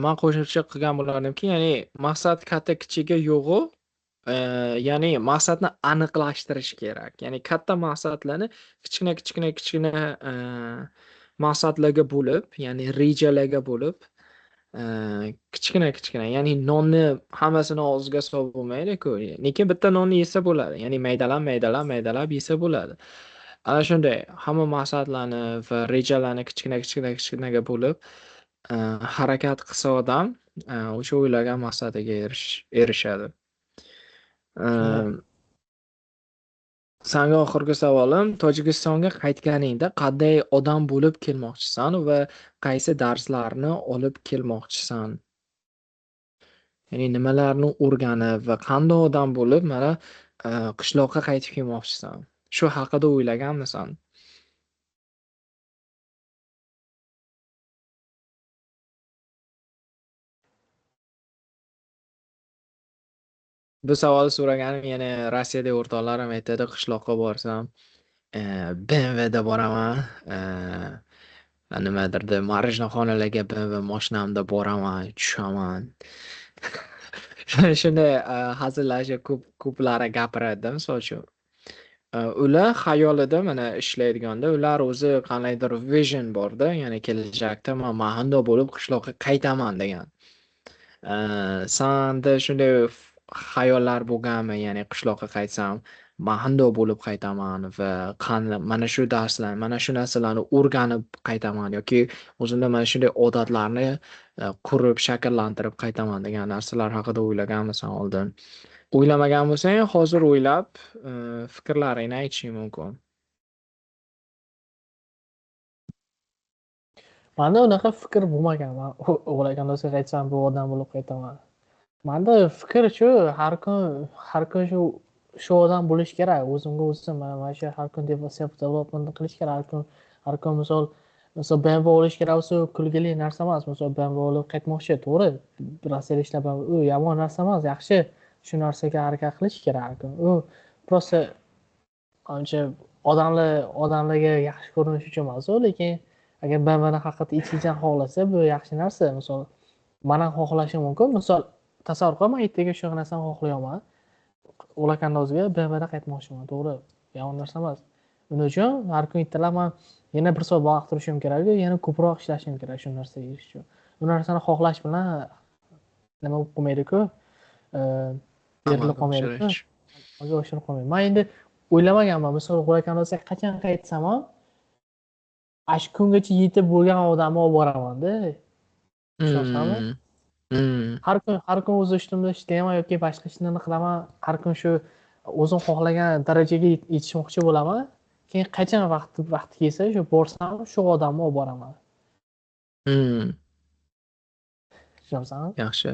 Man qo'shimcha qilgan bo'lardimki, ya'ni maqsad katta kichigi yo'g'u, ya'ni maqsadni aniqlashtirish kerak. Ya'ni katta maqsadlarni kichkina maqsadlarga bo'lib, ya'ni rejalarga bo'lib, kichkina, ya'ni nonni hammasini og'ziga solib bo'lmaydi-ku. Lekin bitta nonni yesa bo'ladi. Ya'ni maydalab yesa bo'ladi. Ana shunday hamma maqsadlarni va rejalarni kichkinaga bo'lib harakat qilsa odam o'sha o'ylagan maqsadiga erishadi. Sanga oxirgi savolim, Tojikistonga qaytganingda qanday odam bo'lib kelmoqchisan va qaysi darslarni olib kelmoqchisan? Ya'ni nimalarni o'rganib va qanday odam bo'lib mana qishloqqa qaytib kelmoqchisan? Shu haqida o'ylaganmisan? Bu savolni so'raganim, ya'ni Rossiyadagi o'rtoqlarim aytadi, qishloqqa borsam, BMWda boraman, nimadirda marojnaxonalarga BMW mashinamda boraman, tushaman. Shunday hazillashib ko'plari gapiradi, misol uchun. Ular xayolida mana ishlaydiganda, ular o'zi qandaydir vision borda, ya'ni kelajakda man bundoq bo'lib qishloqqa qaytaman degan. Sanda shunday xayollar bo'lganmi, ya'ni qishloqqa qaytsam man shundoq bo'lib qaytaman va mana shu darslar, mana shu narsalarni o'rganib qaytaman yoki o'zimda mana shunday odatlarni qurib shakllantirib qaytaman degan narsalar haqida o'ylaganmisan oldin? O'ylamagan bo'lsang, hozir o'ylab, fikrlaringni aytishing mumkin. Manda unaqa fikr bo'lmagan. Man o'ylagan bo'lsa qaytsam bu odam bo'lib qaytaman. Manda fikr shu, har kun shu odam bo'lish kerak. O'zimga o'zim mana shu har kun self development qilish kerak. Har kun misol BMW olish kerak bo'lsa, kulgili narsa emas. Misol BMW olib qaytmoqchi, to'g'ri. Rosa ishlab, u yomon narsa emas, yaxshi. Shu narsaga harakat qilish kerak har kun. U prosta ancha odamlarga yaxshi ko'rinish uchun emas, lekin agar BMWni haqiqatda ichingdan xohlasa, bu yaxshi narsa. Misol, men ham xohlashim mumkin. Misol, tasavvur qil, men ertaga shu narsani xohlayapman. O'lakandozga BMWda qaytmoqchiman, to'g'ri? Yomon narsa emas. Uning uchun har kun ertalab men yana bir soat vaqt turishim kerak, yana ko'proq ishlashim kerak shu narsaga erish uchun. Bu narsani xohlash bilan nima bo'lib qolmaydi-ku? Berilib qolmaydi-ku? Amalga oshirib qolmaydi. Men endi o'ylamaganman. Misol, O'lakandozga qachon qaytsam ham shu kungacha yetib bo'lgan odamni olib boraman-da. Ishonsanmi? Har kun o'z ishimda ishlayman yoki boshqa ishlarni qilaman. Har kun shu o'zim xohlagan darajaga yetishmoqchi bo'laman. Keyin qachon vaqti kelsa, shu borsam, shu odamni olib boraman. Ishonsanmi? Yaxshi.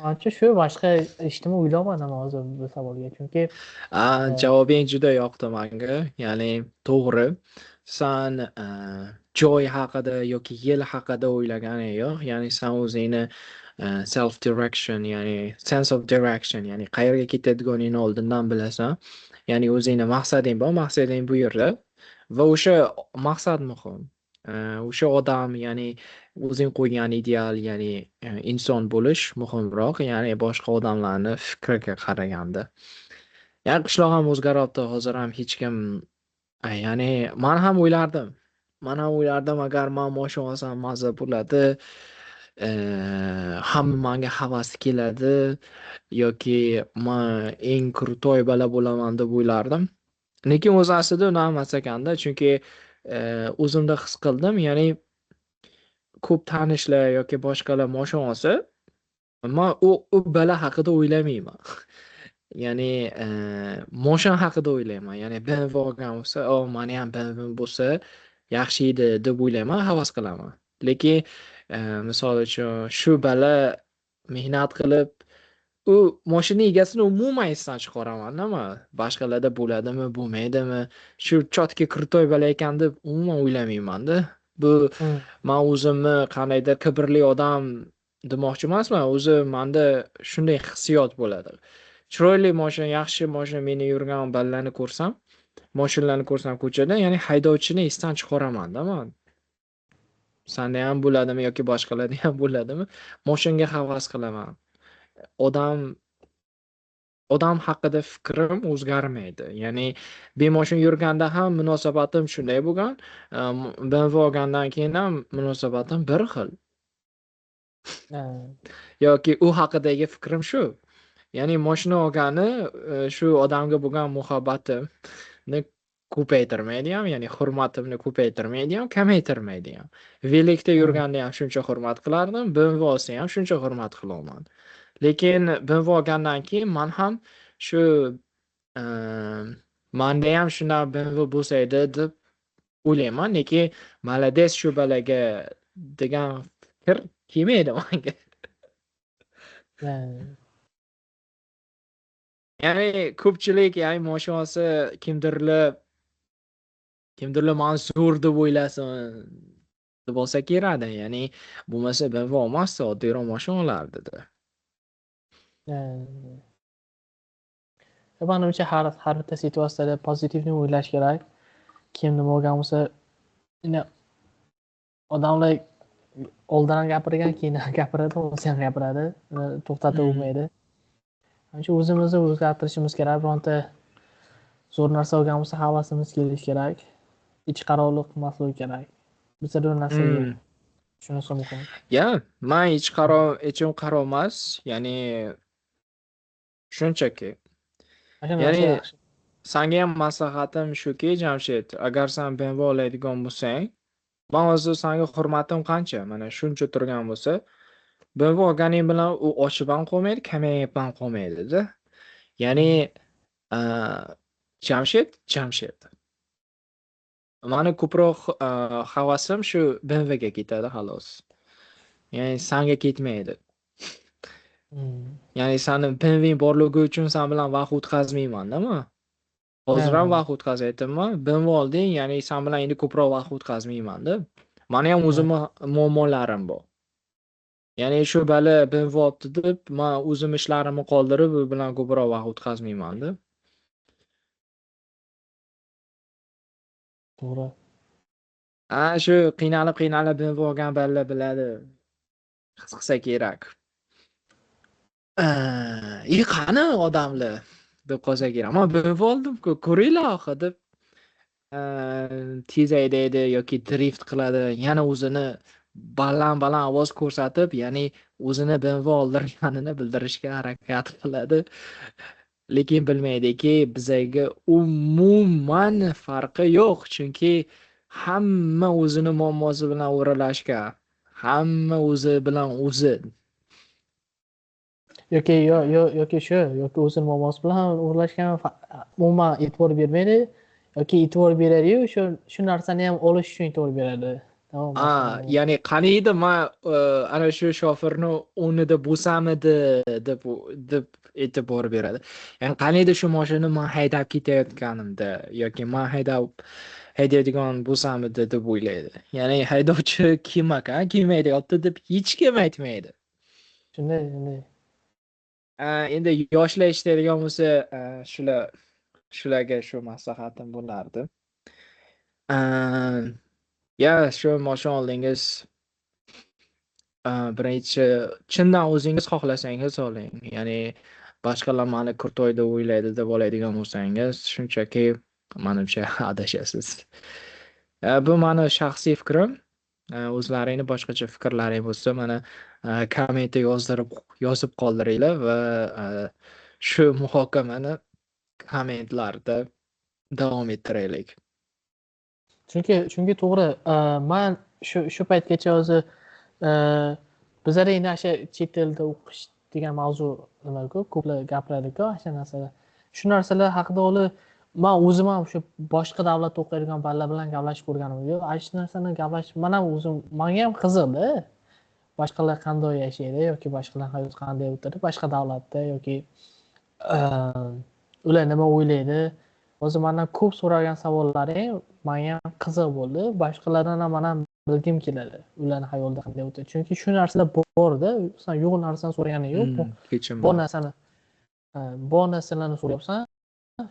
Ancha shu boshqa ishtimi o'ylayapman hozir bu savolga. Chunki javobing juda yoqdi menga. Ya'ni to'g'ri. Sen joy haqida yoki yil haqida o'ylaganing yo'q. Ya'ni sen o'zingni self direction, ya'ni sense of direction, ya'ni qayerga ketadiganingni oldindan bilasan. Ya'ni o'zingni maqsading bor, maqsading bu yerda va o'sha maqsad muhim. O'sha odam, ya'ni o'zing qo'ygan ideal, ya'ni inson bo'lish muhimroq, ya'ni boshqa odamlarni fikriga qaraganda. Ya'ni qishloq ham o'zgaryapti, hozir ham hech kim, ya'ni men ham o'ylardim. Agar men mashina olsam maza bo'ladi, hamma menga havasi keladi yoki men eng krutoy bala bo'laman deb o'ylardim. Lekin o'z aslida uni emas ekanda, chunki o'zimda his qildim, ya'ni ko'p tanishlar yoki boshqalar mashina olsa, men u bala haqida o'ylamayman. Ya'ni mashina haqida o'ylayman. Ya'ni BMW olgan bo'lsa, meni ham BMW bo'lsa yaxshi edi deb o'ylayman, havas qilaman. Lekin misol uchun shu bala mehnat qilib u mashina egasini umuman esdan chiqaraman, nima? Boshqalarda bo'ladimi, bo'lmaydimi? Shu chotki krutoy bala ekan deb umuman o'ylamayman-da. Bu men o'zimni qandaydir kibrli odam demoqchi emasman. O'zi menda shunday hissiyot bo'ladi. Chiroyli mashina, yaxshi mashina meni yurgan balalarni ko'rsam, mashinalarni ko'rsam ko'chada, ya'ni haydovchini esdan chiqaraman-da men. Sanda ham bo'ladimi yoki boshqalarda ham bo'ladimi? Mashinaga havas qilaman. Odam haqida fikrim o'zgarmaydi. Ya'ni bemashina yurganda ham munosabatim shunday bo'lgan, BMW olgandan keyin ham munosabatim bir xil. Yoki u haqidagi fikrim shu. Ya'ni mashina olgani shu odamga bo'lgan muhabbatimni ko'paytirmaydi ham, ya'ni hurmatimni ko'paytirmaydi ham, kamaytirmaydi ham. Velikda yurganda ham shuncha hurmat qilardim, BMW olsa ham shuncha hurmat qilaman. Lekin BMW olgandan keyin men ham shu menda ham shunday BMW bo'lsa edi deb o'ylayman, lekin malades shu balaga degan fikr kelmaydi menga. Ya'ni ko'pchilik mashina olsa kimdirlar Mansur deb o'ylasin deb olsa kerakda. Ya'ni bo'lmasa BMW olmasdi, oddiyroq mashina olardi-da. Menimcha har bitta situatsiyada pozitivni o'ylash kerak. Kim nima bo'lgan bo'lsa, odamlar oldin gapirgan, keyin gapiradi, o'zi ham gapiradi, to'xtatib bo'lmaydi. Shu o'zimizni o'zgartirishimiz kerak. Bironta zo'r narsa olgan bo'lsa, havasimiz kelishi kerak. Ichqarovlik qilmaslik kerak. Bizda bir narsaga shunisi muhim. Men ichim qaro emas, ya'ni Shunchaki. O'sha narsa Ya'ni yaxshi. sanga ham maslahatim shuki, Jamshid, agar sen BMW oladigan bo'lsang, men hozir senga hurmatim qancha? Mana shuncha turgan bo'lsa, BMW olganing bilan u oshib ham qolmaydi, kamayib ham qolmaydi-da. Ya'ni a, Jamshid. Mani ko'proq havasim shu BMWga ketadi xolos. Ya'ni senga ketmaydi. Ya'ni seni BMW borligi uchun sen bilan vaqt o'tkazmayman-da men. Hozir ham vaqt o'tkazayapman. BMW olding, ya'ni sen bilan endi ko'proq vaqt o'tkazmayman-da. Meni ham o'zimni muammolarim bor. Ya'ni shu bali BMW olibdi deb, men o'zim ishlarimni qoldirib, u bilan ko'proq vaqt o'tkazmayman-da. To'g'ri. Shu qiynalib BMW olgan balla biladi. His qilsa kerak. Qani odamlar deb qolsa kerak. Men BMW oldim-ku, ko'ringlar oxir deb tez haydaydi yoki drift qiladi, yana o'zini baland ovoz ko'rsatib, ya'ni o'zini BMW oldirganini bildirishga harakat qiladi. Lekin bilmaydiki, bizaga umuman farqi yo'q, chunki hamma o'zini muammosi bilan o'ralashgan. Hamma o'zi bilan o'zi. yoki o'zini muammosi bilan o'ralashgan umuman e'tibor bermaydi yoki e'tibor beradi-yu, shu narsani ham olish uchun e'tibor beradi. Tamom. Ya'ni qaniydi men ana shu shofirni o'rnida bo'lsamidi deb e'tibor beradi. Ya'ni qaniydi shu mashinani men haydab ketayotganimda yoki men haydaydigan bo'lsamidi deb o'ylaydi. Ya'ni haydovchi kim ekan, kim haydayapti deb hech kim aytmaydi. Shunday. Endi yoshlar ishlaydigan bo'lsa, shularga shu maslahatim bo'lardi. Ya, shu mashina oldingiz, birinchi chindan o'zingiz xohlasangiz oling. Ya'ni boshqalar mani kurtoy deb o'ylaydi deb oladigan bo'lsangiz, shunchaki menimcha adashasiz. Bu mani shaxsiy fikrim. O'zlaringni boshqacha fikrlaring bo'lsa, mana kommentda yozib qoldiringlar va shu muhokamani kommentlarda davom ettiraylik. Chunki to'g'ri, men shu paytgacha o'zi bizlarda endi o'sha chet elda o'qish degan mavzu nima-ku, ko'plar gapiradi-ku o'sha narsalar. Shu narsalar haqida men o'zim ham shu boshqa davlatda o'qiydigan bolalar bilan gaplashib ko'rganim yo'q. Shu narsani gaplashib, men ham o'zim, menga ham qiziqdi. Boshqalar qanday yashaydi yoki boshqalar hayot qanday o'tadi boshqa davlatda yoki ular nima o'ylaydi. O'zi mendan ko'p so'ragan savollaring menga ham qiziq bo'ldi. Boshqalardan ham men ham bilgim keladi. Ularning hayotida qanday o'tadi. Chunki shu narsalar bor-da, sen yo'q narsani so'raganing yo'q. Bor narsalarni so'rayapsan.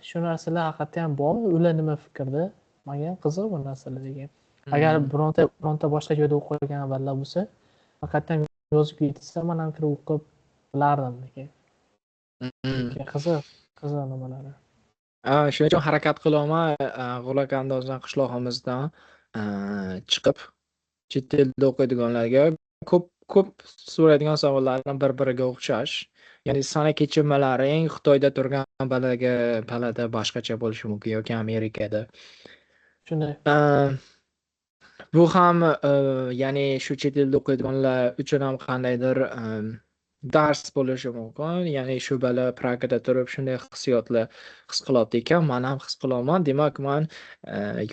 Shu narsalar haqiqatdan ham bormi? Ular nima fikrda? Menga ham qiziq bu narsalar degan. Agar bironta boshqa joyda o'qigan bolalar bo'lsa, haqiqatdan yozib ketsa, men ham kirib o'qib bilardim degan. Qiziq nimalari. Shuning uchun harakat qilaman, G'ulakandozdan qishlog'imizdan chiqib chet elda o'qiydiganlarga ko'p so'raydigan savollarim bir-biriga o'xshash. Ya'ni sana kechirmalaring Xitoyda turgan balada boshqacha bo'lishi mumkin yoki Amerikada. Shunday. Bu ham ya'ni shu chet elda o'qiydiganlar uchun ham qandaydir dars bo'lishi mumkin. Ya'ni shu bala Pragada turib shunday hissiyotlar his qilyapti ekan, men ham his qilaman. Demak, men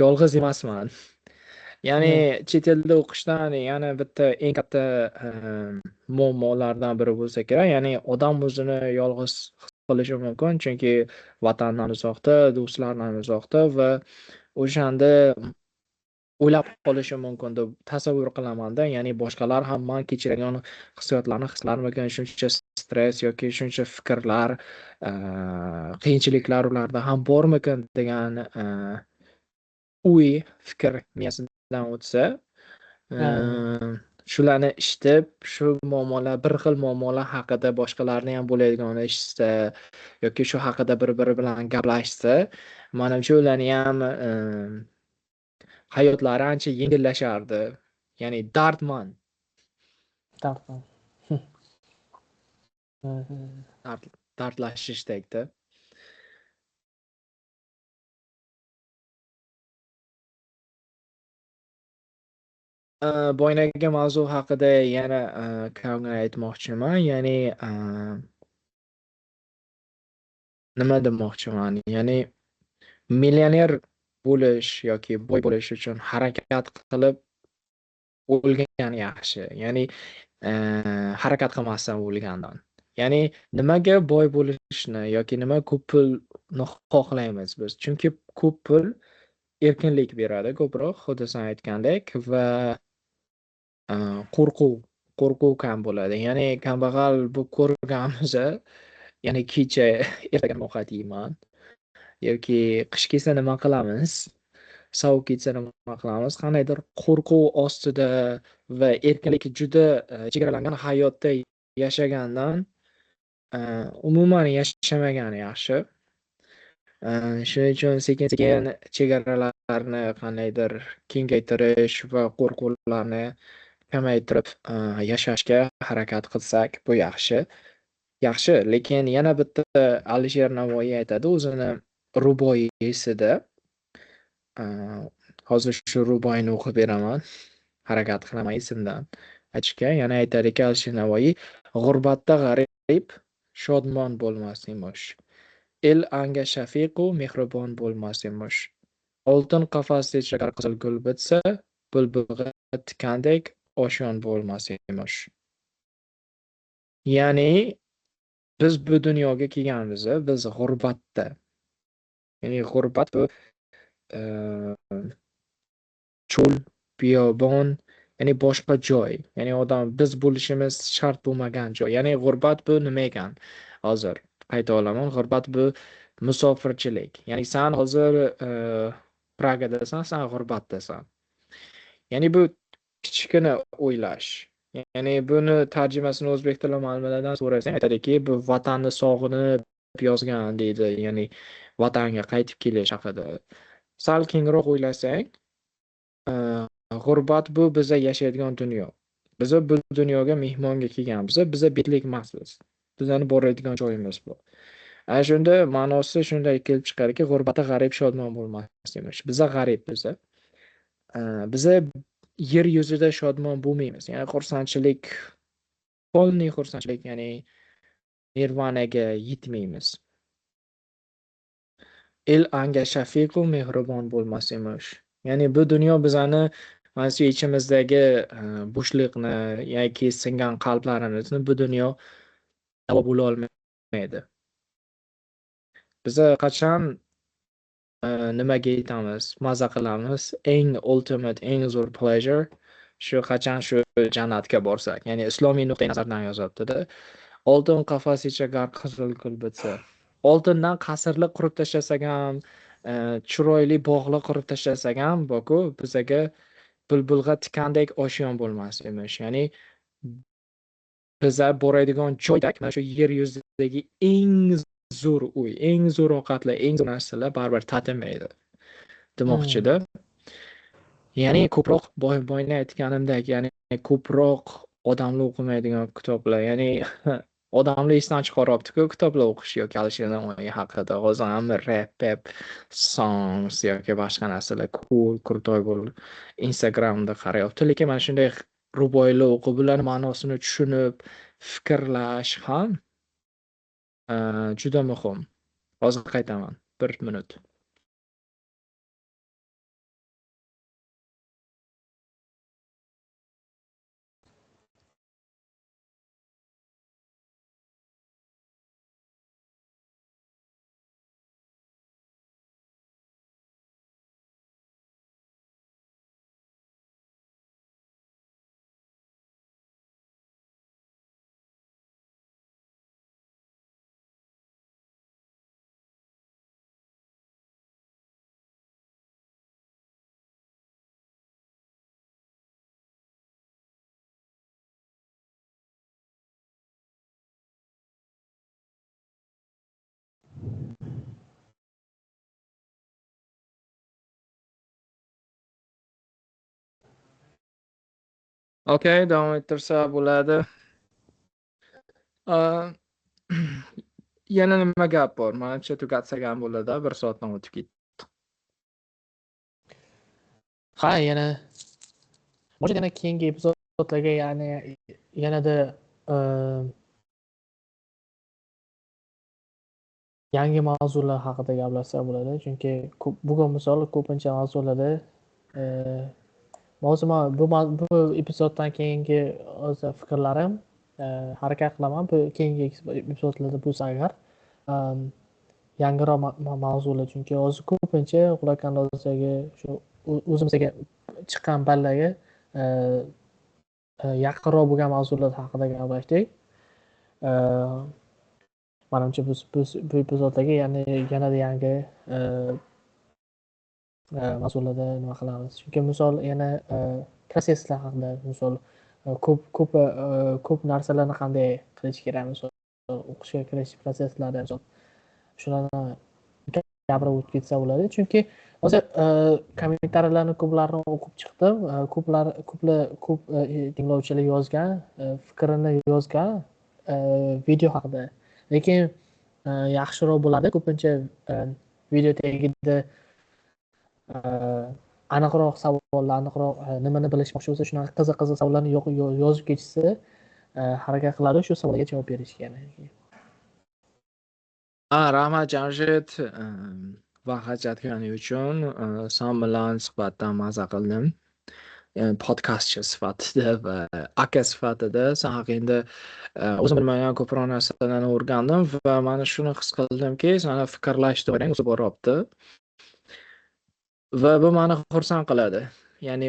yolg'iz emasman. Ya'ni chet elda o'qishdan yana bitta eng katta muammolardan biri bo'lsa kerak. Ya'ni odam o'zini yolg'iz his qilishi mumkin, chunki vatandan uzoqda, do'stlardan uzoqda va o'shanda o'ylab qolishi mumkin deb tasavvur qilaman-da. Ya'ni boshqalar ham men kechirgan hissiyotlarni hislarmikan, shuncha stress yoki shuncha fikrlar, qiyinchiliklar ularda ham bormikan degan fikr miyasidan o'tsa, shularni eshitib, shu muammolar, bir xil muammolar haqida boshqalarni ham bo'ladiganini eshitsa yoki shu haqida bir-biri bilan gaplashsa, menimcha ularni ham hayotlari ancha yengillashardi. Ya'ni dardlashishdekda. Boyagi mavzu haqida yana kavga aytmoqchiman. Ya'ni nima demoqchiman? Ya'ni millioner bo'lish yoki boy bo'lish uchun harakat qilib o'lgan yaxshi. Ya'ni harakat qilmasdan o'lgandan. Ya'ni nimaga boy bo'lishni yoki nima ko'p pulni xohlaymiz biz? Chunki ko'p pul erkinlik beradi ko'proq, xuddi sen aytgandek va qo'rquv qo'rquv kam bo'ladi. Ya'ni kambag'al bu ko'rganmiz, ya'ni kecha ertaga ovqat yeyman yoki qish kelsa nima qilamiz? Sovuq ketsa nima qilamiz? Qandaydir qo'rquv ostida va erkinlik juda chegaralangan hayotda yashagandan umuman yashamagan yaxshi. Shuning uchun sekin-sekin chegaralarni qandaydir kengaytirish va qo'rquvlarni kamaytirib, yashashga harakat qilsak, bu yaxshi. Yaxshi, lekin yana bitta Alisher Navoiy aytadi o'zini ruboiyisida. Hozir shu ruboiyni o'qib beraman. Harakat qilaman esimdan aytishga. Yana aytadiki Alisher Navoiy, "G'urbatda g'arib shodmon bo'lmas emish. El anga shafiqu mehribon bo'lmas emish. Oltin qafas ichra qizil gul bitsa, bulbulga tikandek oshyon bo'lmas emish." Ya'ni biz bu dunyoga kelganmiz, biz g'urbatda. Ya'ni g'urbat bu cho'l, biyobon, ya'ni boshqa joy. Ya'ni biz bo'lishimiz shart bo'lmagan joy. Ya'ni g'urbat bu nima ekan? Hozir qayta olaman. G'urbat bu musofirchilik. Ya'ni sen hozir Pragadasan, sen g'urbatdasan. Ya'ni bu kichkina o'ylash. Ya'ni buni tarjimasini o'zbek tili olimlaridan so'rasang aytadiki, bu vatanni sog'inib yozgan deydi. Ya'ni vatanga qaytib kelish haqida. Sal kengroq o'ylasang, g'urbat bu biza yashaydigan dunyo. Biza bu dunyoga mehmonga kelganmiz. Biza betlik emasmiz. Bizani boradigan joyimiz bu. Ana shunda ma'nosi shunday kelib chiqadiki, g'urbatda g'arib shodmon bo'lmas emish. Biza g'arib biza. Biza yer yuzida shodmon bo'lmaymiz. Ya'ni xursandchilik, polniy xursandchilik, ya'ni nirvanaga yetmaymiz. El anga shafiqu mehribon bo'lmas emish. Ya'ni bu dunyo bizani mana shu ichimizdagi bo'shliqni yoki singan qalblarimizni bu dunyo davo bo'la olmaydi. Biza qachon nimaga yetamiz, maza qilamiz, eng ultimate, eng zo'r pleasure shu qachon shu jannatga borsak. Ya'ni islomiy nuqtai nazardan yozibdi-da. Oltin qafas ichiga qizil gul bitsa. Oltindan qasrli qurib tashlasak ham, chiroyli bog'li qurib tashlasak ham, boku bizaga bulbulga tikandek oshyon bo'lmas emish. Ya'ni biza boradigan joydak mana shu yer yuzidagi eng zo'r uy, eng zo'r ovqatlar, eng zo'r narsalar baribir tatimaydi demoqchida. Ya'ni ko'proq boyni aytganimdek, ya'ni ko'proq odamlar o'qimaydigan kitoblar, ya'ni odamlar esdan chiqaryapti-ku kitoblar o'qish yoki Alisher Navoiy haqida. Hozir hamma rap songs yoki boshqa narsalar kurtoy bo'lib Instagramda qarayapti. Lekin mana shunday ruboiylar o'qib ularning ma'nosini tushunib fikrlash ham juda muhim. Hozir qaytaman. 1 minut. Okay, davom ettirsa bo'ladi. yana nima gap bor? Manimcha tugatsak ham bo'ladi, 1 soatdan o'tib ketdi. Ha, yana keyingi epizodlarga yanada yangi mavzular haqida gaplashsak bo'ladi, chunki bugun misol ko'pincha mavzularda bu epizoddan keyingi fikrlarim harakat qilaman bu keyingi epizodlarda bo'lsa agar yangiroq mavzular, chunki hozir ko'pincha quloq andozaga shu o'zimizga chiqqan ballaga yaqinroq bo'lgan mavzular haqida gaplashdik. Manimcha bu epizodlarga yanada yangi mavzularda nima qilamiz, chunki misol yana protsesslar haqida, misol ko'p narsalarni qanday qilish kerak, misol o'qishga kirish prosesslari, shularni gapirib o'tib ketsa bo'ladi, chunki hozir kommentariyalarni ko'plarini o'qib chiqdim, ko'p tinglovchilar yozgan, fikrini yozgan video haqida, lekin yaxshiroq bo'ladi ko'pincha video tagida aniqroq savollar, aniqroq nimani bilishmoqchi bo'lsa shunaqa qiziq savollarni yozib ketishsa harakat qiladi shu savolga javob berishga. Rahmat Jamshid, vaqt ajratganing uchun. Sen bilan suhbatdan maza qildim. Podkastchi sifatida va aka sifatida sen haqingda o'zim bilmagan ko'proq narsalarni o'rgandim va mana shuni his qildimki, seni fikrlashtirishing o'zi boryapti va bu meni xursand qiladi. Ya'ni